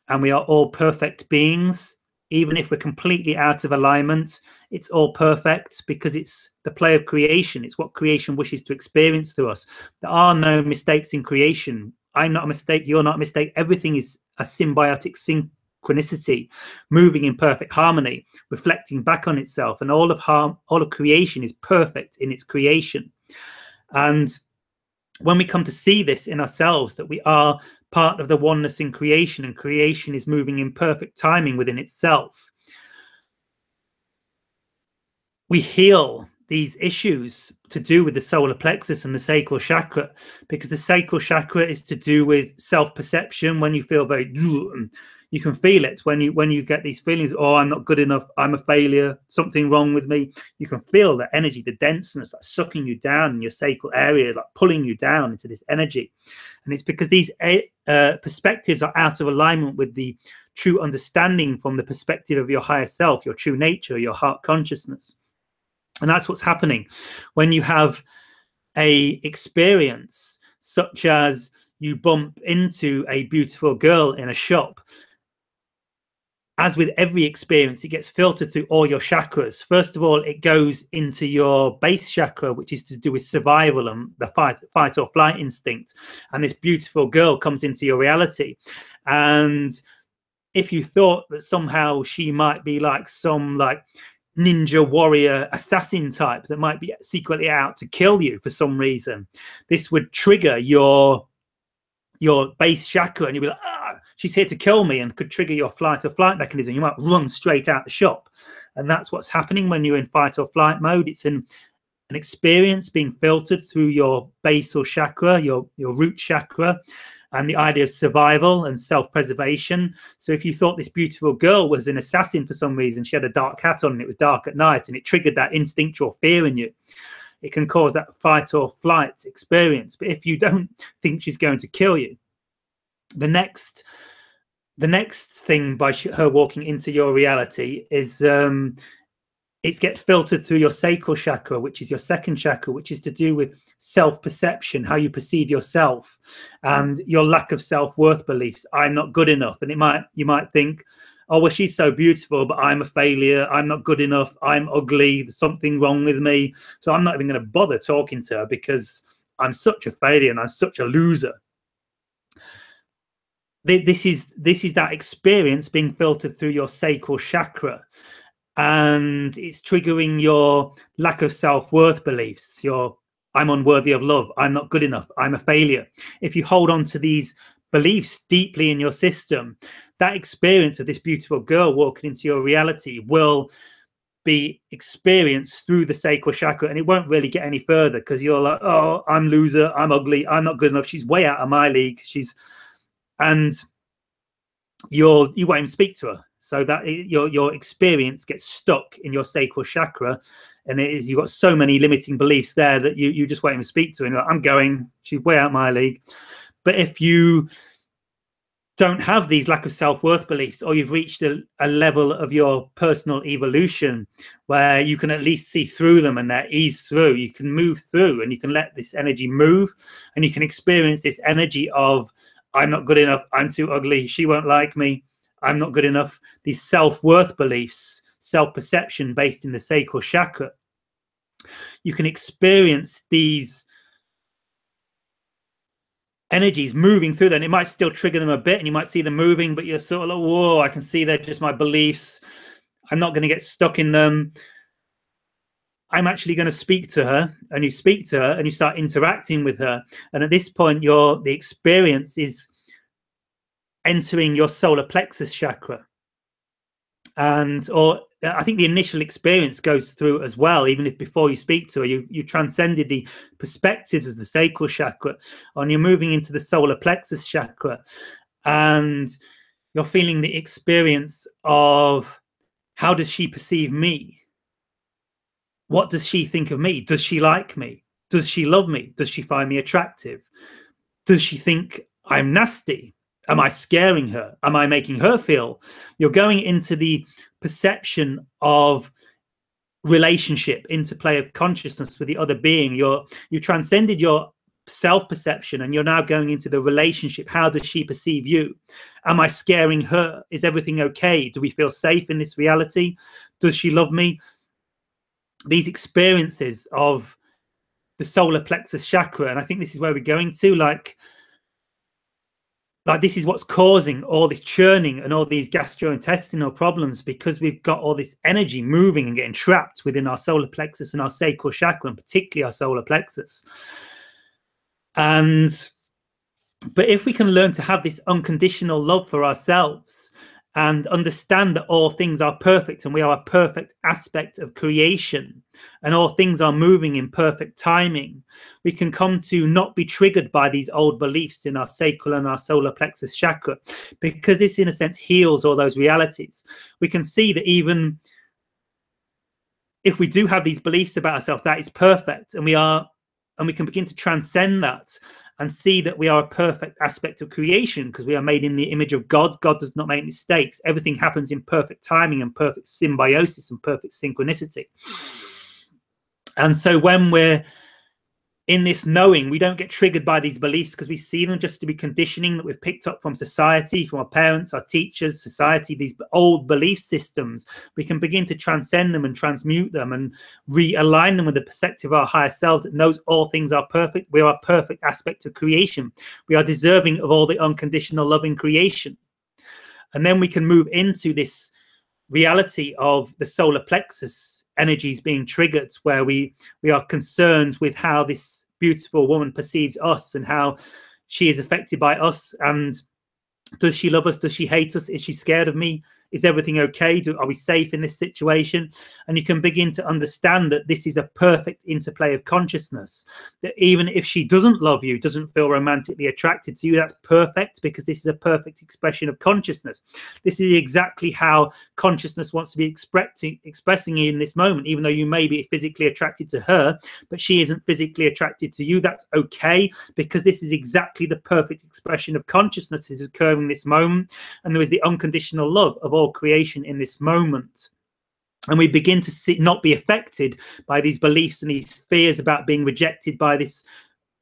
and we are all perfect beings. Even if we're completely out of alignment, it's all perfect because it's the play of creation. It's what creation wishes to experience through us. There are no mistakes in creation. I'm not a mistake. You're not a mistake. Everything is a symbiotic synchronicity, moving in perfect harmony, reflecting back on itself. And all of creation is perfect in its creation. And when we come to see this in ourselves, that we are part of the oneness in creation and creation is moving in perfect timing within itself, we heal these issues to do with the solar plexus and the sacral chakra, because the sacral chakra is to do with self-perception. When you feel very, you can feel it when you get these feelings, oh, I'm not good enough, I'm a failure, something wrong with me. You can feel the energy, the denseness, like sucking you down in your sacral area, like pulling you down into this energy. And it's because these perspectives are out of alignment with the true understanding from the perspective of your higher self, your true nature, your heart consciousness. And that's what's happening when you have a experience such as you bump into a beautiful girl in a shop. As with every experience, it gets filtered through all your chakras. First of all, it goes into your base chakra, which is to do with survival and the fight or flight instinct. And this beautiful girl comes into your reality. And if you thought that somehow she might be like some ninja warrior assassin type that might be secretly out to kill you for some reason, this would trigger your base chakra, and you'd be like, she's here to kill me, and could trigger your fight or flight mechanism. You might run straight out the shop. And that's what's happening when you're in fight or flight mode. It's an experience being filtered through your basal chakra, your root chakra, and the idea of survival and self-preservation. So if you thought this beautiful girl was an assassin for some reason, she had a dark hat on and it was dark at night, and it triggered that instinctual fear in you, it can cause that fight or flight experience. But if you don't think she's going to kill you, the next thing by her walking into your reality is it's get filtered through your sacral chakra, which is your second chakra, which is to do with self-perception, how you perceive yourself and your lack of self-worth beliefs. I'm not good enough. And you might think, oh, well, she's so beautiful, but I'm a failure. I'm not good enough. I'm ugly. There's something wrong with me. So I'm not even going to bother talking to her because I'm such a failure and I'm such a loser. This is that experience being filtered through your sacral chakra. And it's triggering your lack of self-worth beliefs, your I'm unworthy of love, I'm not good enough, I'm a failure. If you hold on to these beliefs deeply in your system, that experience of this beautiful girl walking into your reality will be experienced through the sacral chakra, and it won't really get any further because you're like, oh, I'm loser, I'm ugly, I'm not good enough, she's way out of my league, and you won't even speak to her. so that your experience gets stuck in your sacral chakra, and you've got so many limiting beliefs there that you just won't even speak to her. And you're like, I'm going, she's way out my league. But if you don't have these lack of self-worth beliefs, or you've reached a level of your personal evolution where you can at least see through them and they're ease through, you can move through and you can let this energy move, and you can experience this energy of, I'm not good enough, I'm too ugly, she won't like me, I'm not good enough. These self-worth beliefs, self-perception based in the sacral chakra. You can experience these energies moving through them. It might still trigger them a bit and you might see them moving, but you're sort of like, whoa, I can see they're just my beliefs. I'm not going to get stuck in them. I'm actually going to speak to her. And you speak to her and you start interacting with her. And at this point, the experience is entering your solar plexus chakra. Or I think the initial experience goes through as well, even if before you speak to her, you transcended the perspectives of the sacral chakra, and you're moving into the solar plexus chakra, and you're feeling the experience of, how does she perceive me? What does she think of me? Does she like me? Does she love me? Does she find me attractive? Does she think I'm nasty? Am I scaring her? Am I making her feel? You're going into the perception of relationship, interplay of consciousness with the other being. You transcended your self-perception and you're now going into the relationship. How does she perceive you? Am I scaring her? Is everything okay? Do we feel safe in this reality? Does she love me? These experiences of the solar plexus chakra, and I think this is where we're going to, like this is what's causing all this churning and all these gastrointestinal problems, because we've got all this energy moving and getting trapped within our solar plexus and our sacral chakra, and particularly our solar plexus. But if we can learn to have this unconditional love for ourselves and understand that all things are perfect and we are a perfect aspect of creation and all things are moving in perfect timing, we can come to not be triggered by these old beliefs in our sacral and our solar plexus chakra, because this in a sense heals all those realities. We can see that even if we do have these beliefs about ourselves, that is perfect, and we can begin to transcend that and see that we are a perfect aspect of creation, because we are made in the image of God. God does not make mistakes. Everything happens in perfect timing and perfect symbiosis and perfect synchronicity. And so when we're in this knowing, we don't get triggered by these beliefs, because we see them just to be conditioning that we've picked up from society, from our parents, our teachers, society, these old belief systems. We can begin to transcend them and transmute them and realign them with the perspective of our higher selves that knows all things are perfect. We are a perfect aspect of creation. We are deserving of all the unconditional love in creation. And then we can move into this reality of the solar plexus energies being triggered, where we are concerned with how this beautiful woman perceives us and how she is affected by us. And does she love us? Does she hate us? Is she scared of me? Is everything okay? Are we safe in this situation? And you can begin to understand that this is a perfect interplay of consciousness, that even if she doesn't love you, doesn't feel romantically attracted to you, that's perfect, because this is a perfect expression of consciousness. This is exactly how consciousness wants to be expressing in this moment. Even though you may be physically attracted to her, but she isn't physically attracted to you, that's okay, because this is exactly the perfect expression of consciousness that is occurring in this moment. And there is the unconditional love of all creation in this moment. And we begin to not be affected by these beliefs and these fears about being rejected by this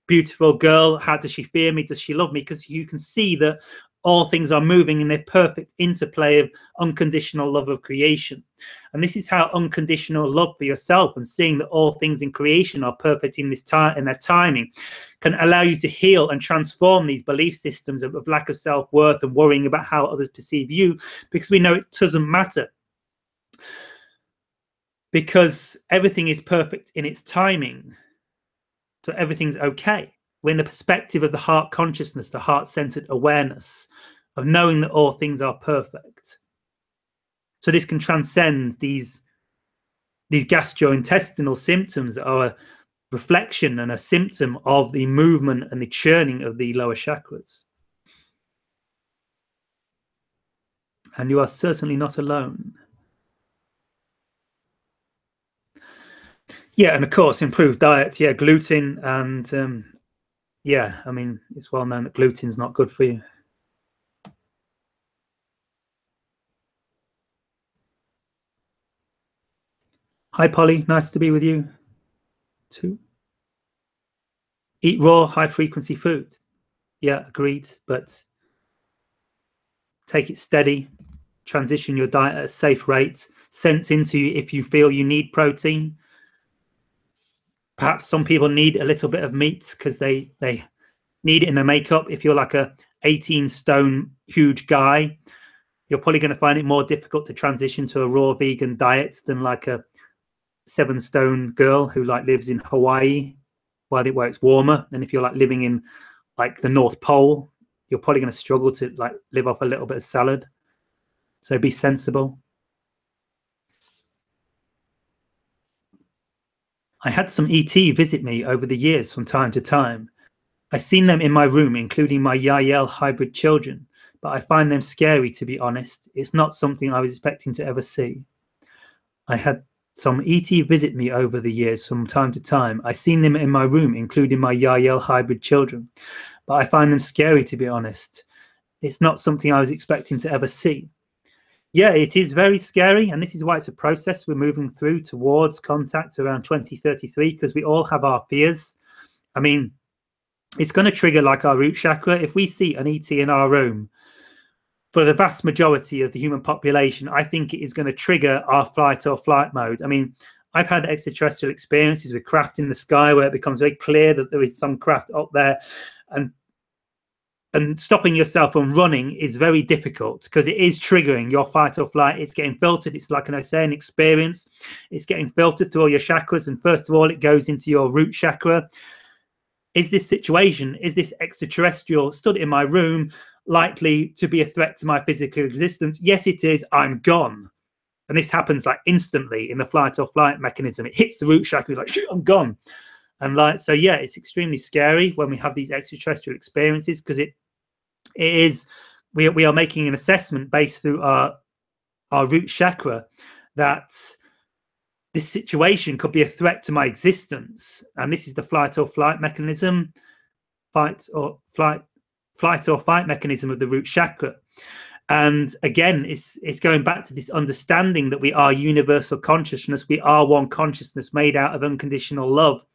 beautiful girl. How does she fear me? Does she love me? Because you can see that all things are moving in their perfect interplay of unconditional love of creation. And this is how unconditional love for yourself and seeing that all things in creation are perfect in this time and their timing can allow you to heal and transform these belief systems of lack of self-worth and worrying about how others perceive you, because we know it doesn't matter, because everything is perfect in its timing. So everything's okay. We're in the perspective of the heart consciousness, the heart-centered awareness of knowing that all things are perfect. So this can transcend these gastrointestinal symptoms that are a reflection and a symptom of the movement and the churning of the lower chakras. And you are certainly not alone. Yeah, and of course, improved diet. Yeah, gluten and yeah, I mean, it's well known that gluten's not good for you. Hi, Polly. Nice to be with you too. Eat raw, high-frequency food. Yeah, agreed. But take it steady. Transition your diet at a safe rate. Sense into if you feel you need protein. Perhaps some people need a little bit of meat because they need it in their makeup. If you're like a 18-stone huge guy, you're probably going to find it more difficult to transition to a raw vegan diet than like a 7-stone girl who like lives in Hawaii where it's warmer. And if you're like living in like the North Pole, you're probably going to struggle to like live off a little bit of salad. So be sensible. I had some ET visit me over the years from time to time. I've seen them in my room, including my Yael hybrid children, but I find them scary, to be honest. It's not something I was expecting to ever see. I had some ET visit me over the years from time to time. I've seen them in my room, including my Yael hybrid children, but I find them scary, to be honest. It's not something I was expecting to ever see. Yeah, it is very scary, and this is why it's a process we're moving through towards contact around 2033, because we all have our fears. I mean, it's going to trigger like our root chakra. If we see an ET in our room, for the vast majority of the human population, I think it is going to trigger our fight or flight mode. I mean, I've had extraterrestrial experiences with craft in the sky where it becomes very clear that there is some craft up there, and stopping yourself from running is very difficult because it is triggering your fight or flight. It's getting filtered. It's like, I say, an experience. It's getting filtered through all your chakras. And first of all, it goes into your root chakra. Is this situation, is this extraterrestrial stood in my room likely to be a threat to my physical existence? Yes, it is. I'm gone. And this happens like instantly in the flight or flight mechanism. It hits the root chakra, like, shoot, I'm gone. And like, so yeah, it's extremely scary when we have these extraterrestrial experiences because it is, we are making an assessment based through our root chakra that this situation could be a threat to my existence. And this is the flight or flight mechanism, flight or fight mechanism of the root chakra. And again, it's going back to this understanding that we are universal consciousness. We are one consciousness made out of unconditional love.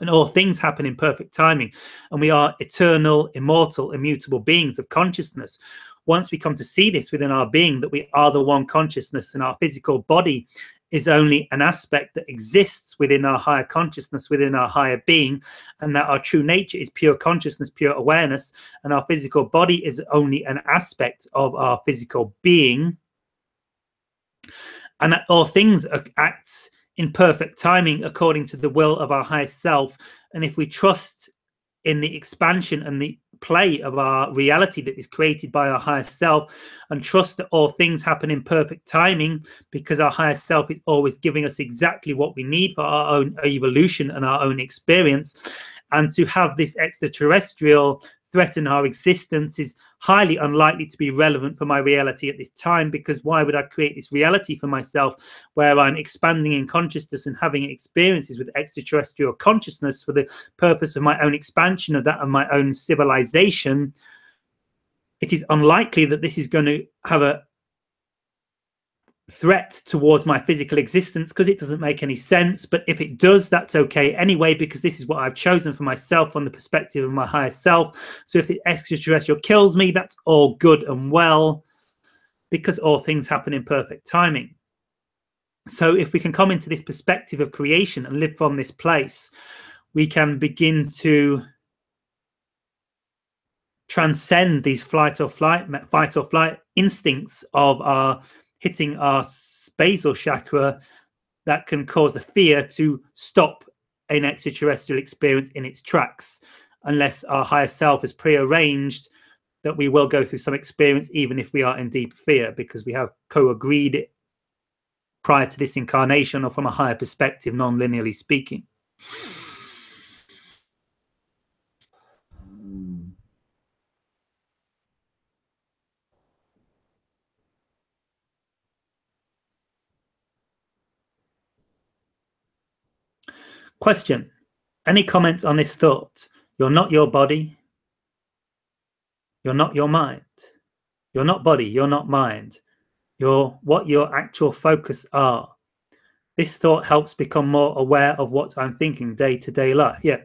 And all things happen in perfect timing. And we are eternal, immortal, immutable beings of consciousness. Once we come to see this within our being, that we are the one consciousness, and our physical body is only an aspect that exists within our higher consciousness, within our higher being, and that our true nature is pure consciousness, pure awareness, and our physical body is only an aspect of our physical being, and that all things act in perfect timing according to the will of our highest self. And if we trust in the expansion and the play of our reality that is created by our highest self, and trust that all things happen in perfect timing because our highest self is always giving us exactly what we need for our own evolution and our own experience, and to have this extraterrestrial threaten our existence is highly unlikely to be relevant for my reality at this time, because why would I create this reality for myself where I'm expanding in consciousness and having experiences with extraterrestrial consciousness for the purpose of my own expansion of that and my own civilization? It is unlikely that this is going to have a threat towards my physical existence because it doesn't make any sense. But if it does, that's okay anyway, because this is what I've chosen for myself from the perspective of my higher self. So if the extraterrestrial kills me, that's all good and well, because all things happen in perfect timing. So if we can come into this perspective of creation and live from this place, we can begin to transcend these fight or flight instincts of our hitting our basal chakra that can cause a fear to stop an extraterrestrial experience in its tracks, unless our higher self has prearranged that we will go through some experience even if we are in deep fear, because we have co-agreed it prior to this incarnation, or from a higher perspective, non-linearly speaking. Question. Any comments on this thought? You're not your body. You're not your mind. You're not body. You're not mind. You're what your actual focus are. This thought helps become more aware of what I'm thinking day-to-day life. Yeah.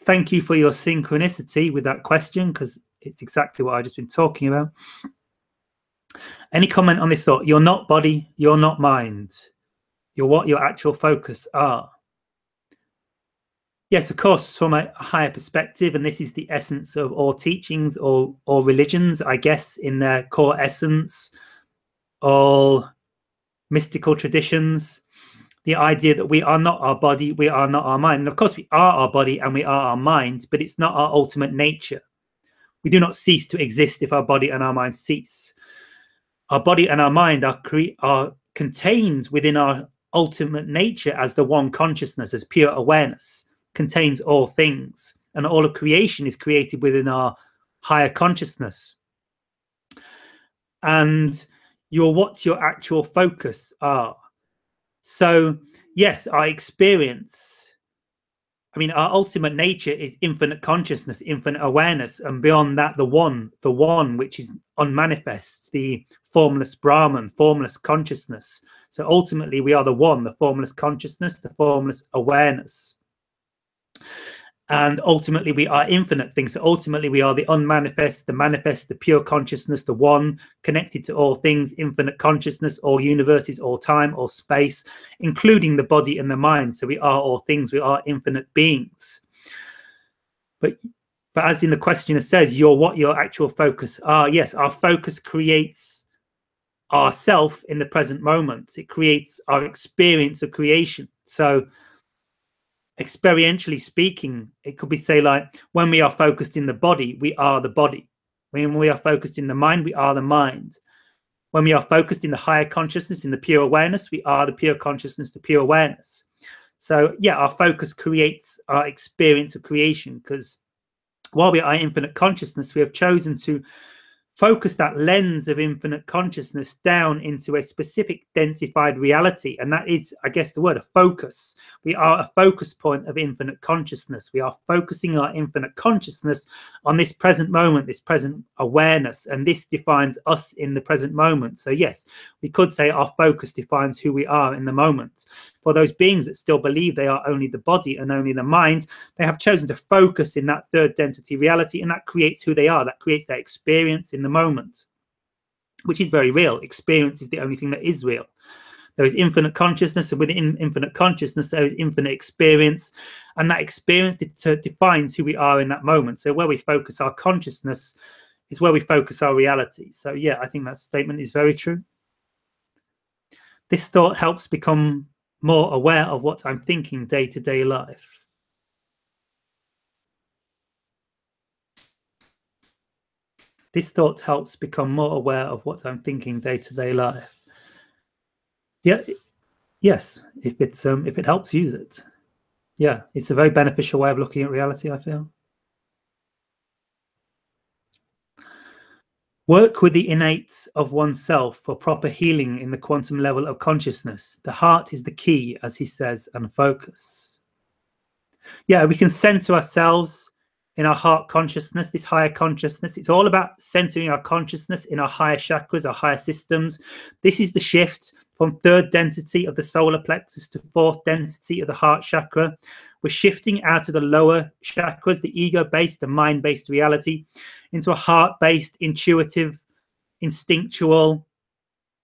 Thank you for your synchronicity with that question, because it's exactly what I've just been talking about. Any comment on this thought? You're not body. You're not mind. You're what your actual focus are. Yes, of course, from a higher perspective, and this is the essence of all teachings or religions, I guess, in their core essence, all mystical traditions, the idea that we are not our body, we are not our mind. And of course, we are our body and we are our mind, but it's not our ultimate nature. We do not cease to exist if our body and our mind cease. Our body and our mind are contained within our ultimate nature as the one consciousness, as pure awareness, contains all things. And all of creation is created within our higher consciousness. And you're what your actual focus are. So, yes, our experience, I mean, our ultimate nature is infinite consciousness, infinite awareness, and beyond that, the one which is unmanifest, the formless Brahman, formless consciousness. So ultimately, we are the one, the formless consciousness, the formless awareness. And ultimately, we are infinite things. So ultimately, we are the unmanifest, the manifest, the pure consciousness, the one connected to all things, infinite consciousness, all universes, all time, all space, including the body and the mind. So we are all things. We are infinite beings. But as in the questioner says, you're what your actual focus are. Yes, our focus creates ourself in the present moment. It creates our experience of creation. So experientially speaking, it could be say like, when we are focused in the body, we are the body. When we are focused in the mind, we are the mind. When we are focused in the higher consciousness, in the pure awareness, we are the pure consciousness, the pure awareness. So yeah, our focus creates our experience of creation, because while we are infinite consciousness, we have chosen to focus that lens of infinite consciousness down into a specific densified reality. And that is, I guess, the word, a focus. We are a focus point of infinite consciousness. We are focusing our infinite consciousness on this present moment, this present awareness. And this defines us in the present moment. So yes, we could say our focus defines who we are in the moment. For those beings that still believe they are only the body and only the mind, they have chosen to focus in that third density reality, and that creates who they are. That creates their experience in the moment, which is very real. Experience is the only thing that is real. There is infinite consciousness, and within infinite consciousness, there is infinite experience, and that experience defines who we are in that moment. So where we focus our consciousness is where we focus our reality. So yeah, I think that statement is very true. This thought helps become more aware of what I'm thinking day-to-day life. This thought helps become more aware of what I'm thinking day-to-day life. Yeah, yes, if it helps, use it. Yeah, it's a very beneficial way of looking at reality, I feel. Work with the innate of oneself for proper healing in the quantum level of consciousness. The heart is the key, as he says, and focus. Yeah, we can center ourselves in our heart consciousness, this higher consciousness. It's all about centering our consciousness in our higher chakras, our higher systems. This is the shift from third density of the solar plexus to fourth density of the heart chakra. We're shifting out of the lower chakras, the ego-based, the mind-based reality, into a heart-based, intuitive, instinctual,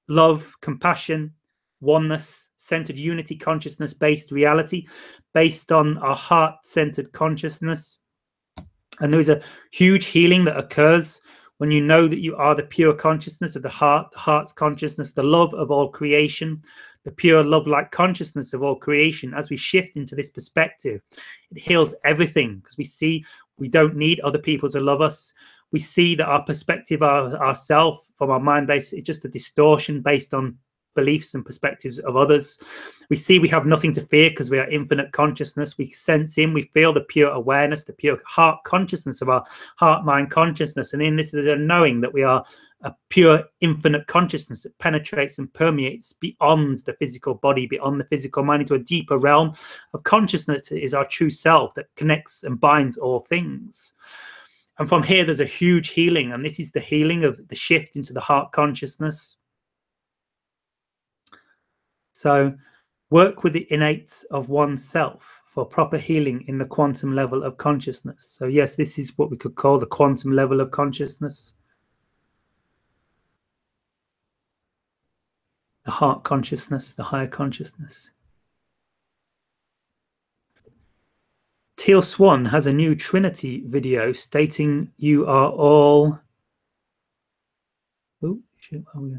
love, compassion, oneness, centered unity, consciousness-based reality based on our heart-centered consciousness. And there is a huge healing that occurs when you know that you are the pure consciousness of the heart's consciousness, the love of all creation, the pure love-like consciousness of all creation. As we shift into this perspective, it heals everything, because we see we don't need other people to love us. We see that our perspective of ourself from our mind base is just a distortion based on beliefs and perspectives of others. We see we have nothing to fear because we are infinite consciousness. We sense in, we feel the pure awareness, the pure heart consciousness of our heart mind consciousness. And in this is a knowing that we are a pure infinite consciousness that penetrates and permeates beyond the physical body, beyond the physical mind, into a deeper realm of consciousness. It is our true self that connects and binds all things. And from here, there's a huge healing. And this is the healing of the shift into the heart consciousness. So work with the innate of oneself for proper healing in the quantum level of consciousness. So yes, this is what we could call the quantum level of consciousness. The heart consciousness, the higher consciousness. Teal Swan has a new Trinity video stating you are all... Oh, shit, oh, yeah.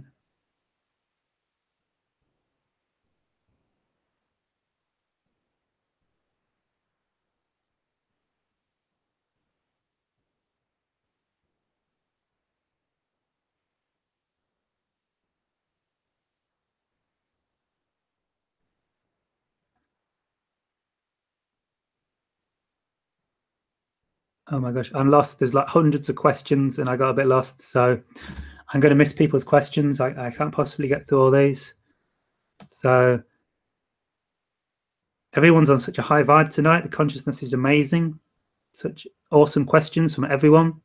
Oh my gosh, I'm lost. There's like hundreds of questions and I got a bit lost. So I'm going to miss people's questions. I can't possibly get through all these. So everyone's on such a high vibe tonight. The consciousness is amazing. Such awesome questions from everyone.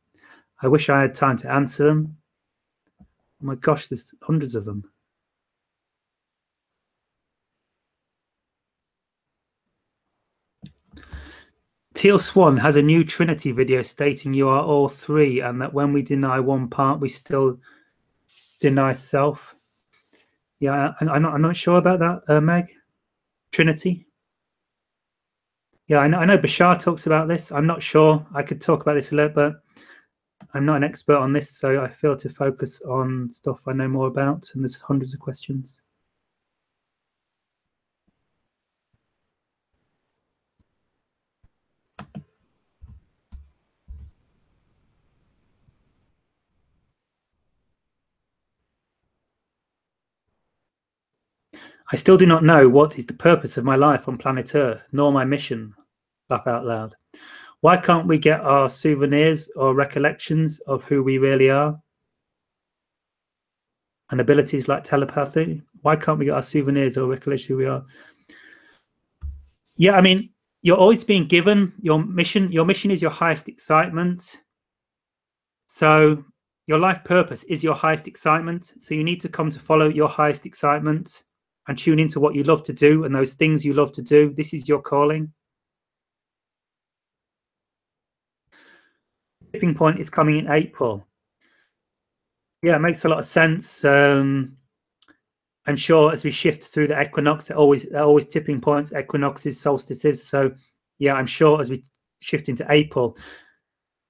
I wish I had time to answer them. Oh my gosh, there's hundreds of them. Teal Swan has a new Trinity video stating you are all three and that when we deny one part, we still deny self. Yeah, I'm not sure about that, Meg. Trinity. Yeah, I know Bashar talks about this. I'm not sure. I could talk about this a little, but I'm not an expert on this, so I feel to focus on stuff I know more about, and there's hundreds of questions. I still do not know what is the purpose of my life on planet Earth, nor my mission. Laugh out loud. Why can't we get our souvenirs or recollections of who we really are? And abilities like telepathy? Why can't we get our souvenirs or recollections of who we are? Yeah, I mean, you're always being given your mission. Your mission is your highest excitement. So your life purpose is your highest excitement. So you need to come to follow your highest excitement and tune into what you love to do and those things you love to do. This is your calling. Tipping point is coming in April. Yeah, it makes a lot of sense. I'm sure as we shift through the equinox, there are always tipping points, equinoxes, solstices. So yeah, I'm sure as we shift into April,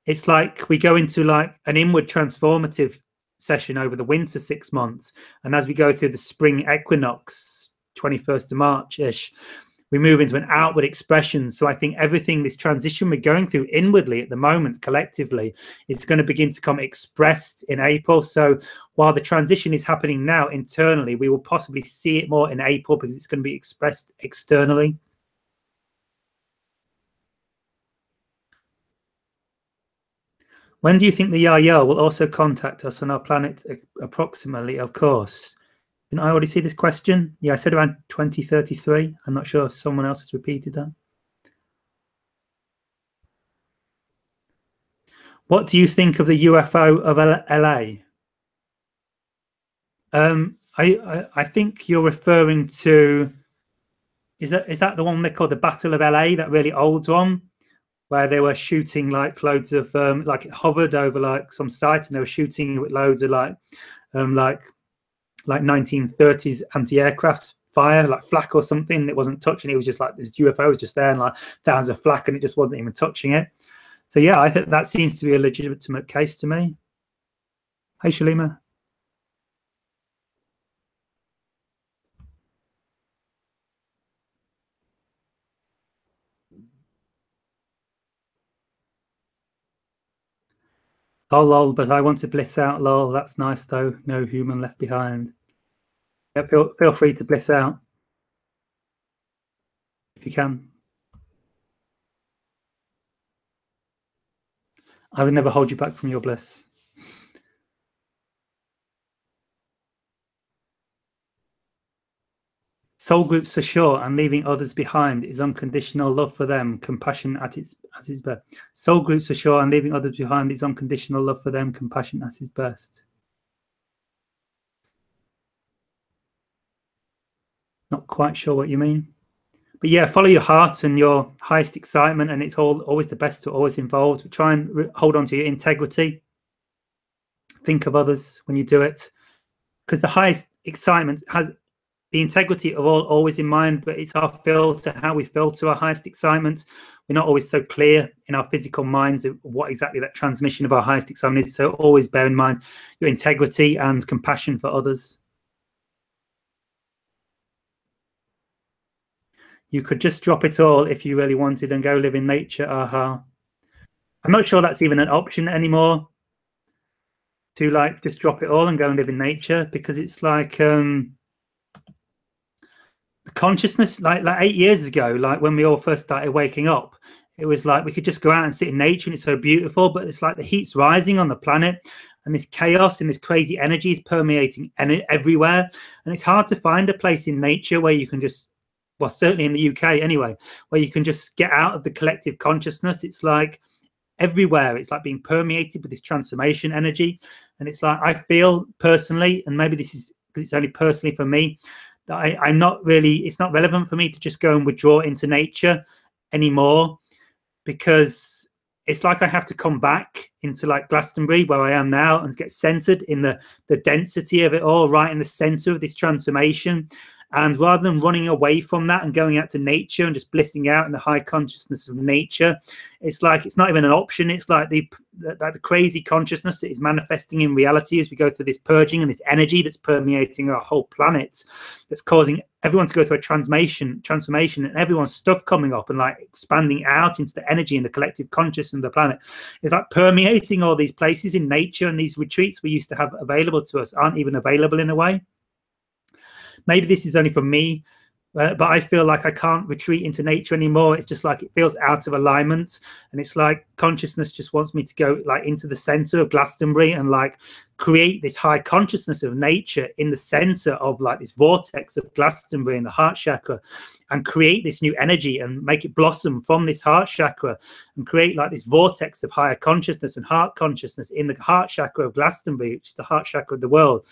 it's like we go into like an inward transformative session over the winter 6 months. And as we go through the spring equinox, 21st of March-ish, we move into an outward expression. So I think everything, this transition we're going through inwardly at the moment, collectively, is going to begin to come expressed in April. So while the transition is happening now internally, we will possibly see it more in April because it's going to be expressed externally. When do you think the Yahyel will also contact us on our planet approximately? Of course. Didn't I already see this question? Yeah, I said around 2033. I'm not sure if someone else has repeated that. What do you think of the UFO of LA? I think you're referring to, is that the one they call the Battle of LA, that really old one, where they were shooting like loads of like it hovered over like some site and they were shooting with loads of like 1930s anti-aircraft fire, like flak or something. It wasn't touching it. It was just like this UFO was just there and like thousands of flak and it just wasn't even touching it. So yeah, I think that seems to be a legitimate case to me. Hey, Shalima. Oh, lol, but I want to bliss out, lol. That's nice, though. No human left behind. feel free to bliss out if you can. I would never hold you back from your bliss. Soul groups for sure, and leaving others behind is unconditional love for them, compassion at its best. Soul groups for sure, and leaving others behind is unconditional love for them, compassion at its best. Not quite sure what you mean. But yeah, follow your heart and your highest excitement, and it's always the best to always involved. But try and hold on to your integrity. Think of others when you do it, because the highest excitement has the integrity of all always in mind, but it's our filter, how we filter our highest excitement. We're not always so clear in our physical minds of what exactly that transmission of our highest excitement is. So always bear in mind your integrity and compassion for others. You could just drop it all if you really wanted and go live in nature. Aha. I'm not sure that's even an option anymore, to like just drop it all and go and live in nature, because it's like the consciousness, like 8 years ago, like when we all first started waking up, it was like we could just go out and sit in nature and it's so beautiful, but it's like the heat's rising on the planet and this chaos and this crazy energy is permeating everywhere, and it's hard to find a place in nature where you can just, well, certainly in the UK anyway, where you can just get out of the collective consciousness. It's like everywhere, it's like being permeated with this transformation energy. And it's like, I feel personally, and maybe this is because it's only personally for me, that I'm not really, it's not relevant for me to just go and withdraw into nature anymore, because it's like I have to come back into like Glastonbury where I am now and get centered in the density of it all, right in the center of this transformation. And rather than running away from that and going out to nature and just blissing out in the high consciousness of nature, it's like it's not even an option. It's like the crazy consciousness that is manifesting in reality as we go through this purging and this energy that's permeating our whole planet, that's causing everyone to go through a transformation, and everyone's stuff coming up and like expanding out into the energy and the collective consciousness of the planet. It's like permeating all these places in nature, and these retreats we used to have available to us aren't even available in a way. Maybe this is only for me, but I feel like I can't retreat into nature anymore. It's just like it feels out of alignment, and it's like consciousness just wants me to go like into the center of Glastonbury and like create this high consciousness of nature in the center of like this vortex of Glastonbury in the heart chakra, and create this new energy and make it blossom from this heart chakra and create like this vortex of higher consciousness and heart consciousness in the heart chakra of Glastonbury, which is the heart chakra of the world.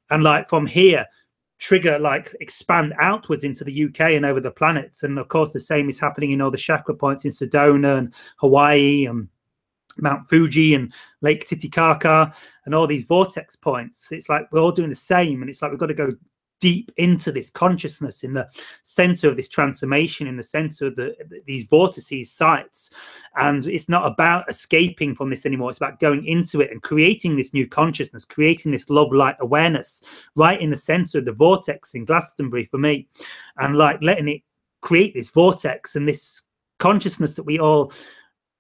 And like from here, trigger, like expand outwards into the UK and over the planets. And of course the same is happening in all the chakra points in Sedona and Hawaii and Mount Fuji and Lake Titicaca and all these vortex points. It's like we're all doing the same, and it's like we've got to go deep into this consciousness in the center of this transformation, in the center of these vortices sites. And it's not about escaping from this anymore. It's about going into it and creating this new consciousness, creating this love light awareness right in the center of the vortex in Glastonbury for me, and like letting it create this vortex and this consciousness that we all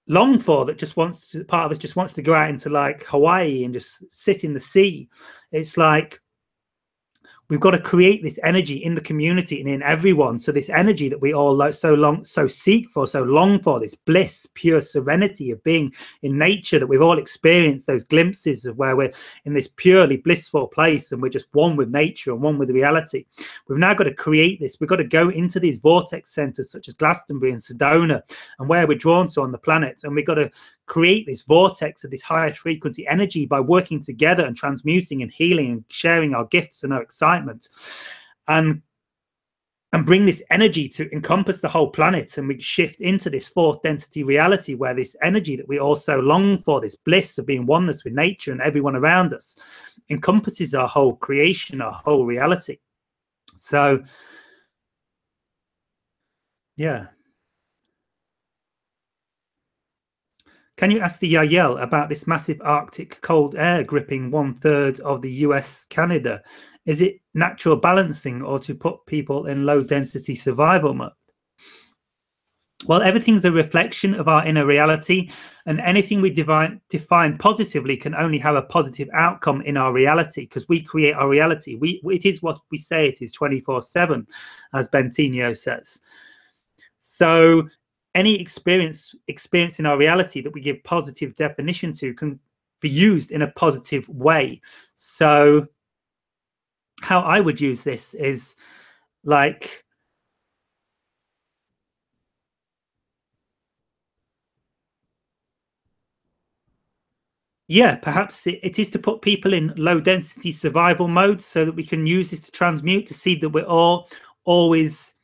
long for, that just wants to, part of us just wants to go out into like Hawaii and just sit in the sea. It's like we've got to create this energy in the community and in everyone. So this energy that we all so seek for, so long for, this bliss, pure serenity of being in nature that we've all experienced, those glimpses of where we're in this purely blissful place and we're just one with nature and one with reality. We've now got to create this. We've got to go into these vortex centers such as Glastonbury and Sedona and where we're drawn to on the planet. And we've got to create this vortex of this higher frequency energy by working together and transmuting and healing and sharing our gifts and our excitement, and bring this energy to encompass the whole planet. And we shift into this fourth density reality where this energy that we also long for, this bliss of being oneness with nature and everyone around us, encompasses our whole creation, our whole reality. So yeah. Can you ask the Yael about this massive Arctic cold air gripping 1/3 of the US, Canada? Is it natural balancing or to put people in low density survival mode? Well, everything's a reflection of our inner reality, and anything we define positively can only have a positive outcome in our reality, because we create our reality. It is what we say it is 24/7, as Bentinho says. So any experience in our reality that we give positive definition to can be used in a positive way. So how I would use this is like, yeah, perhaps it is to put people in low density survival mode so that we can use this to transmute, to see that we're all always,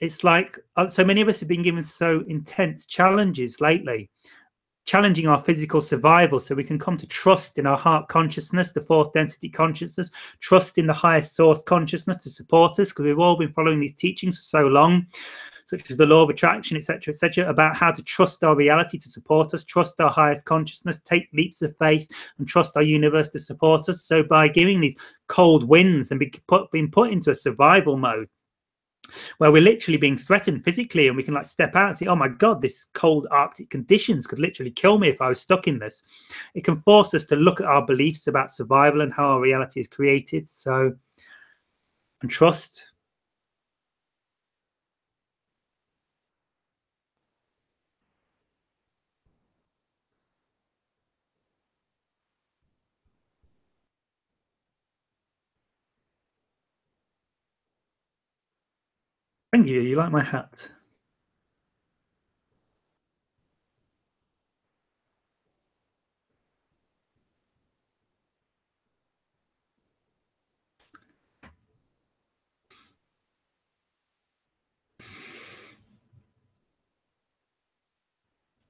it's like so many of us have been given so intense challenges lately, challenging our physical survival, so we can come to trust in our heart consciousness, the fourth density consciousness, trust in the highest source consciousness to support us, because we've all been following these teachings for so long, such as the law of attraction, etc., about how to trust our reality to support us, trust our highest consciousness, take leaps of faith, and trust our universe to support us. So by giving these cold winds and being put into a survival mode, where we're literally being threatened physically, and we can like step out and say, oh my God, this cold Arctic conditions could literally kill me if I was stuck in this. It can force us to look at our beliefs about survival and how our reality is created. So, and trust. Thank you. You like my hat?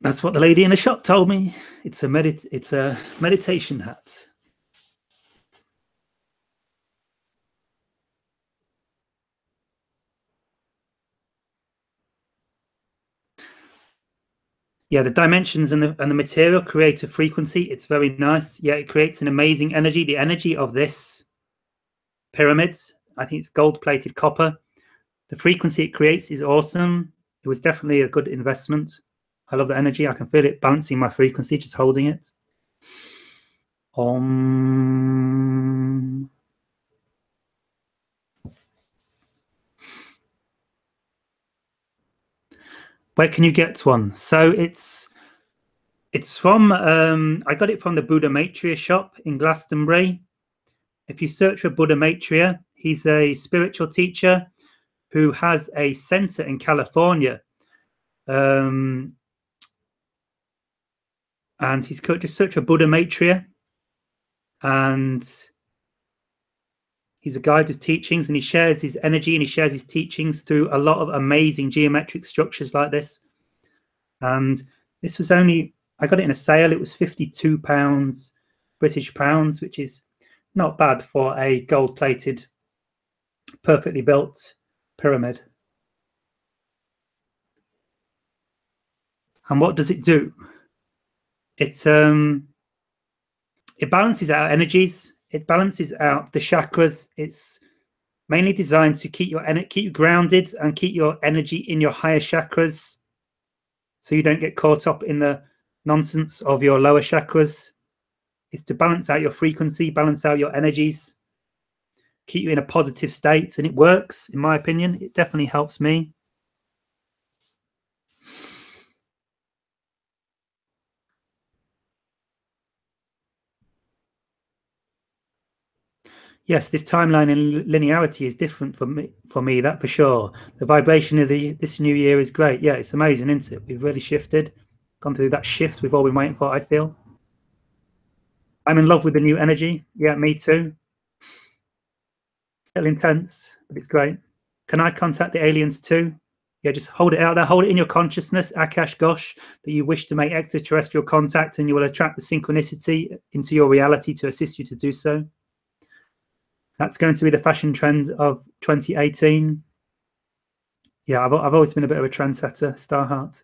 That's what the lady in the shop told me. It's a meditation hat. Yeah, the dimensions and the material create a frequency. It's very nice. Yeah, it creates an amazing energy. The energy of this pyramid, I think it's gold-plated copper. The frequency it creates is awesome. It was definitely a good investment. I love the energy. I can feel it balancing my frequency, just holding it. Where can you get one? So it's from I got it from the Buddha Maitreya shop in Glastonbury. If you search for Buddha Maitreya, he's a spiritual teacher who has a center in California. And he's just search for Buddha Maitreya, and he's a guide with teachings, and he shares his energy and he shares his teachings through a lot of amazing geometric structures like this. And this was only, I got it in a sale. It was £52 British pounds, which is not bad for a gold-plated, perfectly built pyramid. And what does it do? It balances out energies. It balances out the chakras. It's mainly designed to keep you grounded and keep your energy in your higher chakras, so you don't get caught up in the nonsense of your lower chakras. It's to balance out your frequency, balance out your energies, keep you in a positive state, and it works, in my opinion. It definitely helps me. Yes, this timeline and linearity is different for me, that for sure. The vibration of this new year is great. Yeah, it's amazing, isn't it? We've really shifted, gone through that shift we've all been waiting for, I feel. I'm in love with the new energy. Yeah, me too. A little intense, but it's great. Can I contact the aliens too? Yeah, just hold it out there. Hold it in your consciousness, Akash Ghosh, that you wish to make extraterrestrial contact, and you will attract the synchronicity into your reality to assist you to do so. That's going to be the fashion trend of 2018. Yeah, I've always been a bit of a trendsetter, Starheart.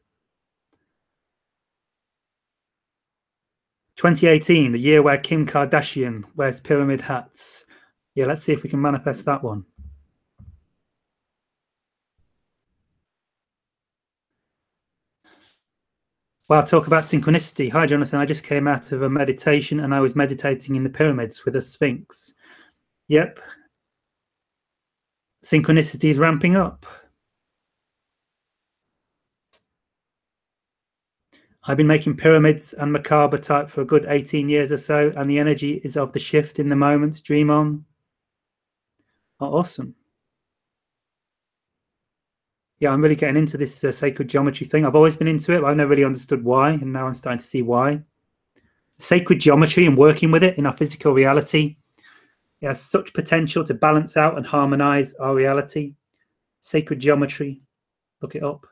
2018, the year where Kim Kardashian wears pyramid hats. Yeah, let's see if we can manifest that one. Well, talk about synchronicity. Hi, Jonathan. I just came out of a meditation and I was meditating in the pyramids with a sphinx. Yep. Synchronicity is ramping up. I've been making pyramids and macabre type for a good 18 years or so, and the energy is of the shift in the moment. Dream on. Oh, awesome. Yeah, I'm really getting into this sacred geometry thing. I've always been into it, but I've never really understood why, and now I'm starting to see why. Sacred geometry and working with it in our physical reality, it has such potential to balance out and harmonize our reality. Sacred geometry, look it up.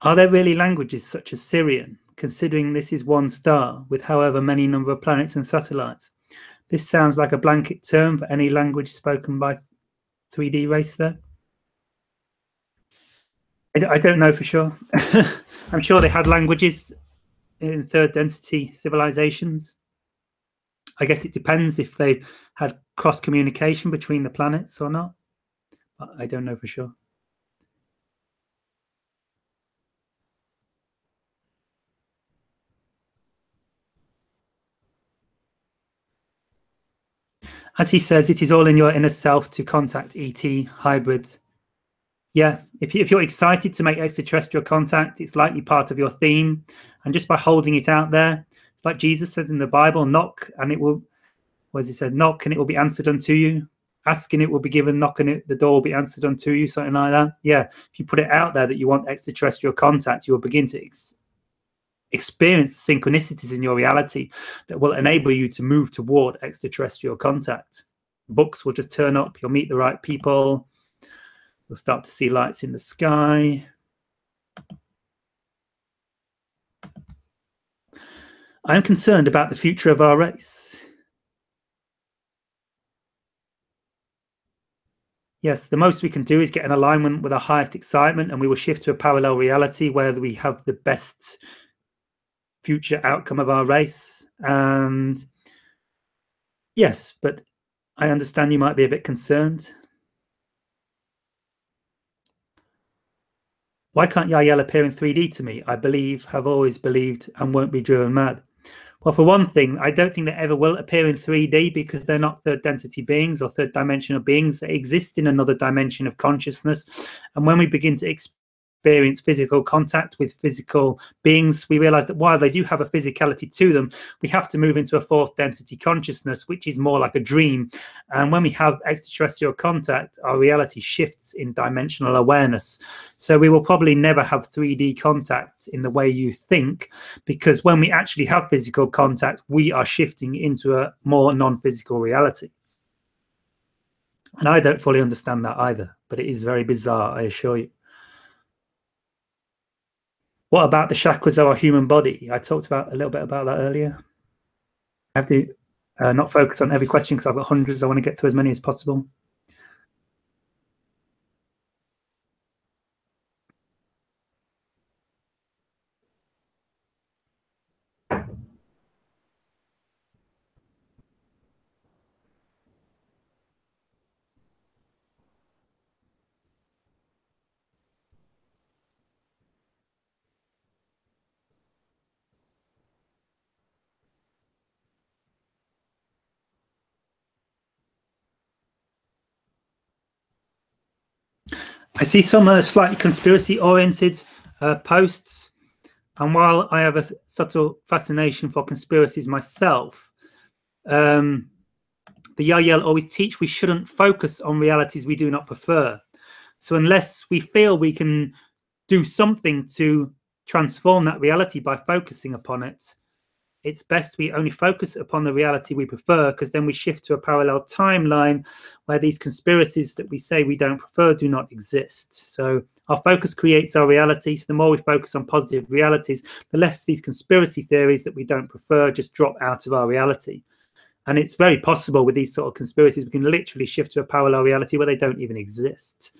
Are there really languages such as Syrian, considering this is one star with however many number of planets and satellites? This sounds like a blanket term for any language spoken by 3D race there. I don't know for sure. I'm sure they had languages in third density civilizations. I guess it depends if they had cross communication between the planets or not. But I don't know for sure. As he says, it is all in your inner self to contact ET hybrids. Yeah, if you're excited to make extraterrestrial contact, it's likely part of your theme. And just by holding it out there, it's like Jesus says in the Bible, knock and it will, what does he say? Knock and it will be answered unto you. Ask and it will be given, knock and the door will be answered unto you, something like that. Yeah, if you put it out there that you want extraterrestrial contact, you will begin to experience synchronicities in your reality that will enable you to move toward extraterrestrial contact. Books will just turn up, you'll meet the right people, you'll start to see lights in the sky. I am concerned about the future of our race. Yes, the most we can do is get in alignment with our highest excitement, and we will shift to a parallel reality where we have the best future outcome of our race. And yes, but I understand you might be a bit concerned. Why can't Yael appear in 3D to me? I believe, have always believed, and won't be driven mad. Well, for one thing, I don't think they ever will appear in 3D because they're not third density beings or third dimensional beings. They exist in another dimension of consciousness. And when we begin to experience physical contact with physical beings, we realize that while they do have a physicality to them, we have to move into a fourth density consciousness, which is more like a dream. And when we have extraterrestrial contact, our reality shifts in dimensional awareness. So we will probably never have 3D contact in the way you think, because when we actually have physical contact, we are shifting into a more non-physical reality. And I don't fully understand that either, but it is very bizarre, I assure you. What about the chakras of our human body? I talked about a little bit about that earlier. I have to not focus on every question because I've got hundreds. I want to get to as many as possible. I see some slightly conspiracy-oriented posts, and while I have a subtle fascination for conspiracies myself, the Yael always teach we shouldn't focus on realities we do not prefer. So unless we feel we can do something to transform that reality by focusing upon it, it's best we only focus upon the reality we prefer, because then we shift to a parallel timeline where these conspiracies that we say we don't prefer do not exist. So our focus creates our reality. So the more we focus on positive realities, the less these conspiracy theories that we don't prefer just drop out of our reality. And it's very possible with these sort of conspiracies, we can literally shift to a parallel reality where they don't even exist.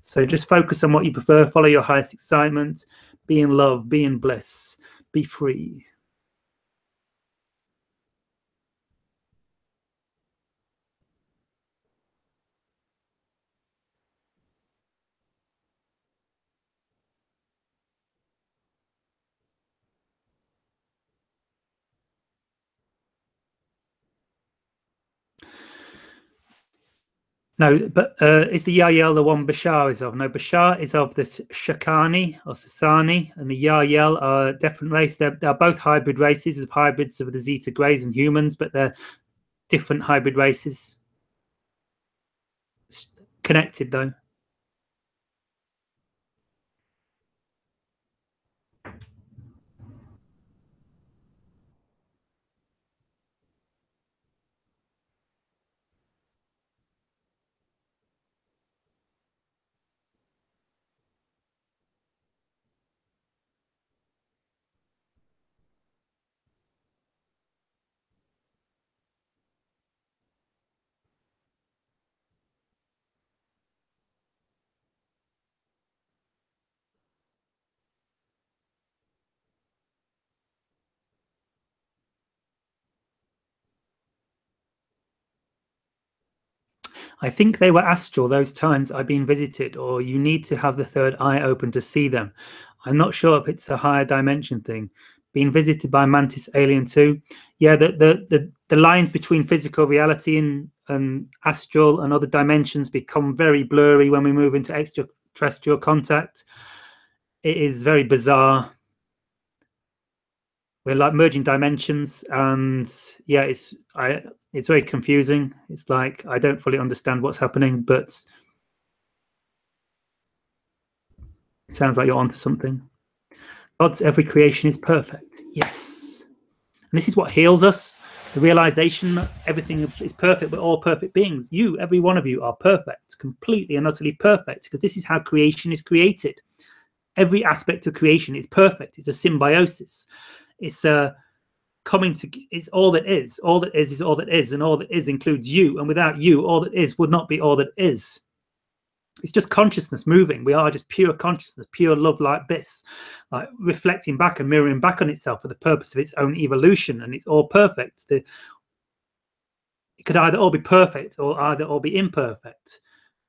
So just focus on what you prefer, follow your highest excitement, be in love, be in bliss, be free. No, but is the Yahyel the one Bashar is of? No, Bashar is of the Shakani or Sasani, and the Yahyel are a different race. They're both hybrid races, of hybrids of the Zeta Greys and humans, but they're different hybrid races. Connected though. I think they were astral those times I've been visited, or you need to have the third eye open to see them. I'm not sure if it's a higher dimension thing. Being visited by Mantis Alien 2. Yeah, the lines between physical reality and astral and other dimensions become very blurry when we move into extraterrestrial contact. It is very bizarre. We're like merging dimensions, and yeah, it's very confusing. It's like I don't fully understand what's happening, but it sounds like you're onto something. God's every creation is perfect. Yes. And this is what heals us. The realization that everything is perfect. We're all perfect beings. You, every one of you, are perfect, completely and utterly perfect, because this is how creation is created. Every aspect of creation is perfect. It's a symbiosis. It's a coming to, it's all that is. All that is all that is, and all that is includes you. And without you, all that is would not be all that is. It's just consciousness moving. We are just pure consciousness, pure love, like this, like reflecting back and mirroring back on itself for the purpose of its own evolution. And it's all perfect. It could either all be perfect or either all be imperfect.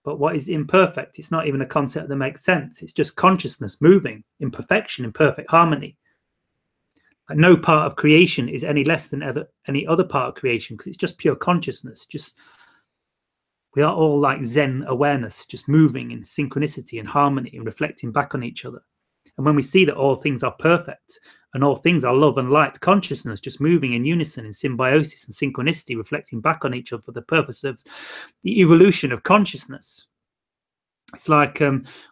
But what is imperfect? It's not even a concept that makes sense. It's just consciousness moving in perfection, in perfect harmony. Like no part of creation is any less than any other part of creation, because it's just pure consciousness. Just we are all like Zen awareness, just moving in synchronicity and harmony and reflecting back on each other. And when we see that all things are perfect and all things are love and light consciousness, just moving in unison, in symbiosis and synchronicity, reflecting back on each other for the purpose of the evolution of consciousness. It's like,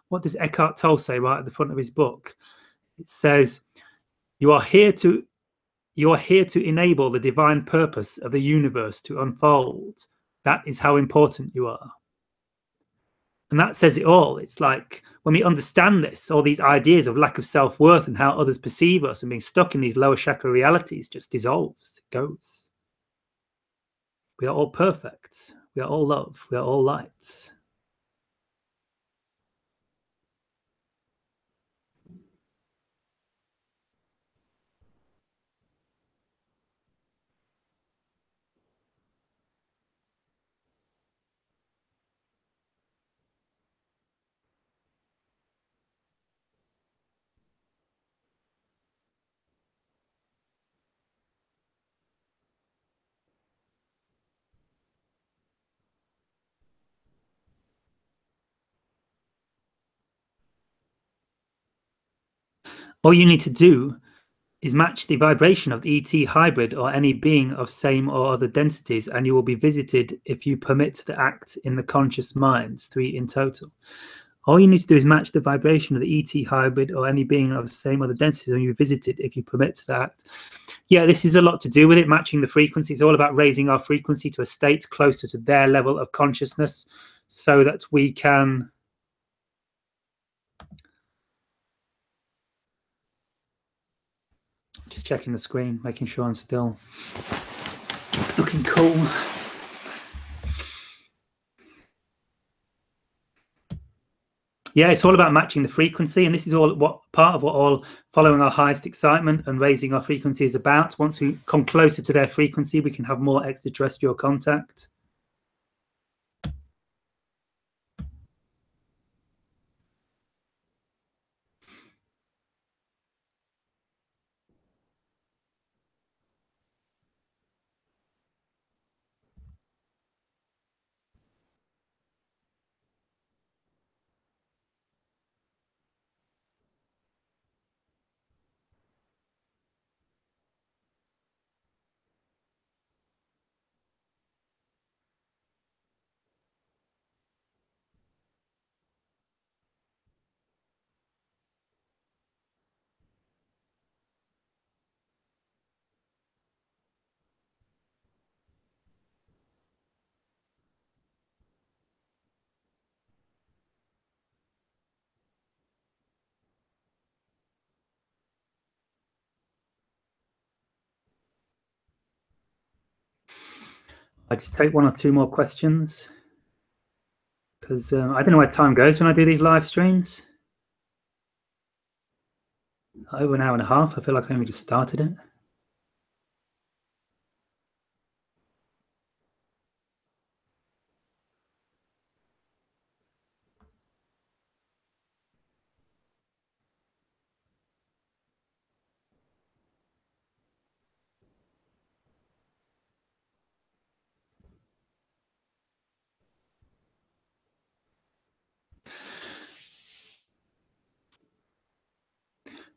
what does Eckhart Tolle say right at the front of his book? It says, you are here to enable the divine purpose of the universe to unfold. That is how important you are. And that says it all. It's like when we understand this, all these ideas of lack of self-worth and how others perceive us and being stuck in these lower chakra realities just dissolves, it goes. We are all perfect. We are all love. We are all light. All you need to do is match the vibration of the ET hybrid or any being of same or other densities, and you will be visited if you permit the act in the conscious minds, 3 in total. All you need to do is match the vibration of the ET hybrid or any being of the same other densities, and you're visited if you permit the act. Yeah, this is a lot to do with it, matching the frequency. It's all about raising our frequency to a state closer to their level of consciousness so that we can just checking the screen, making sure I'm still looking cool. Yeah, it's all about matching the frequency, and this is all what part of what all following our highest excitement and raising our frequency is about. Once we come closer to their frequency, we can have more extraterrestrial contact. I just take one or two more questions because I don't know where time goes when I do these live streams. Over an hour and a half. I feel like I only just started it.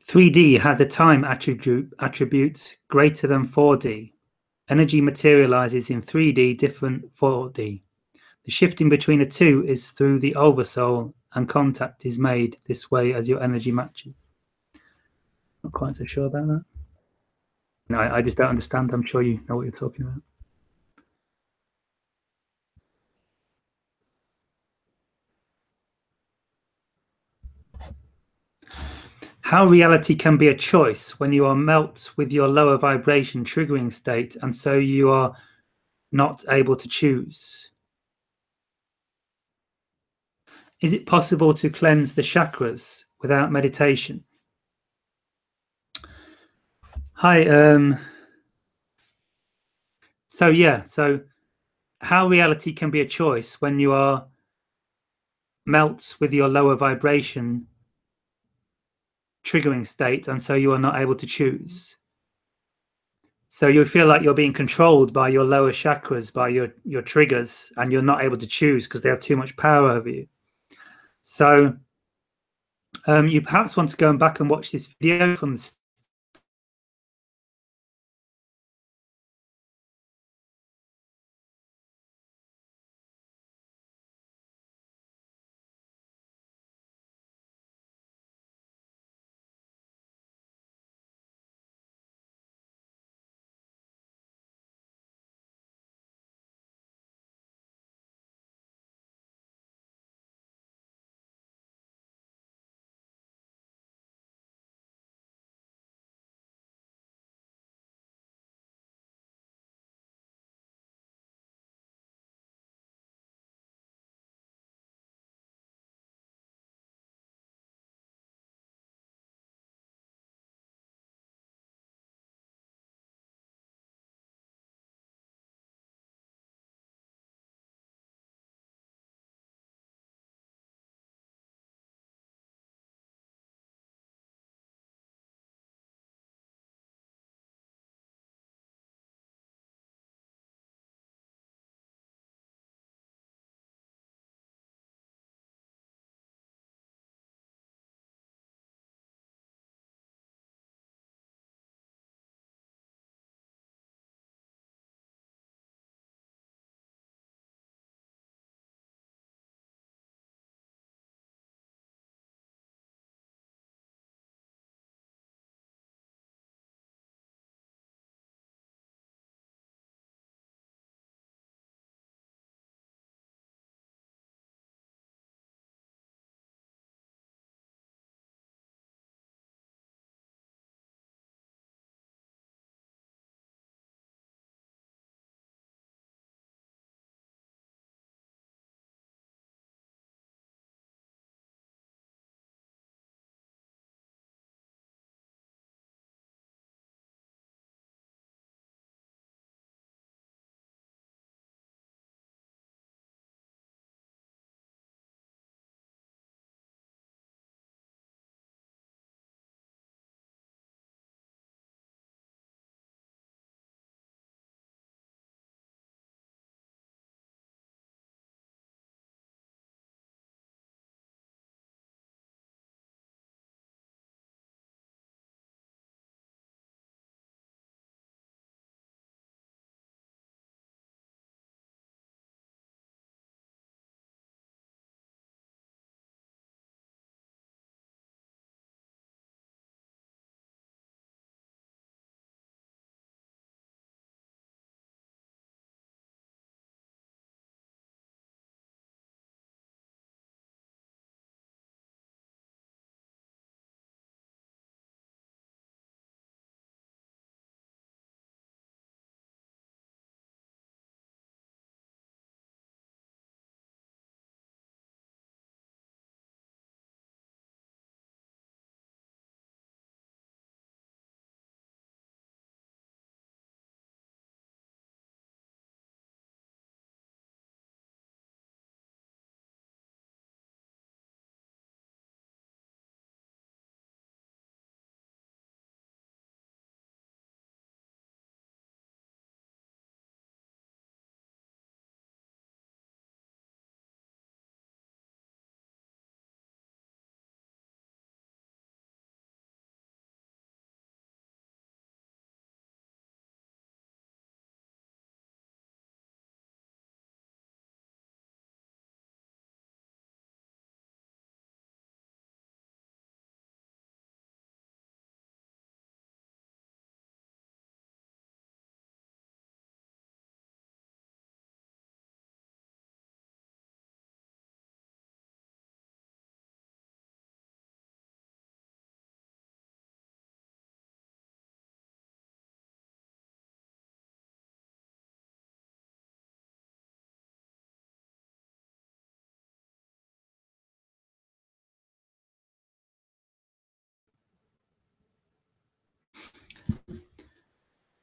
"3D has a time attribute greater than 4D. Energy materializes in 3D different 4D. The shifting between the two is through the oversoul, and contact is made this way as your energy matches." Not quite so sure about that. No, I just don't understand. I'm sure you know what you're talking about. How reality can be a choice when you are melt with your lower vibration triggering state, and so you are not able to choose. Is it possible to cleanse the chakras without meditation? Hi. So how reality can be a choice when you are melts with your lower vibration triggering state, and so you are not able to choose. So you feel like you're being controlled by your lower chakras, by your triggers, and you're not able to choose because they have too much power over you. So you perhaps want to go back and watch this video from the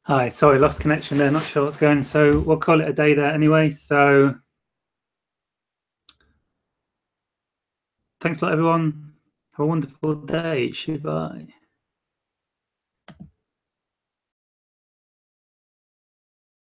Hi, sorry, lost connection there. Not sure what's going. So we'll call it a day there anyway. So thanks a lot, everyone. Have a wonderful day. Goodbye.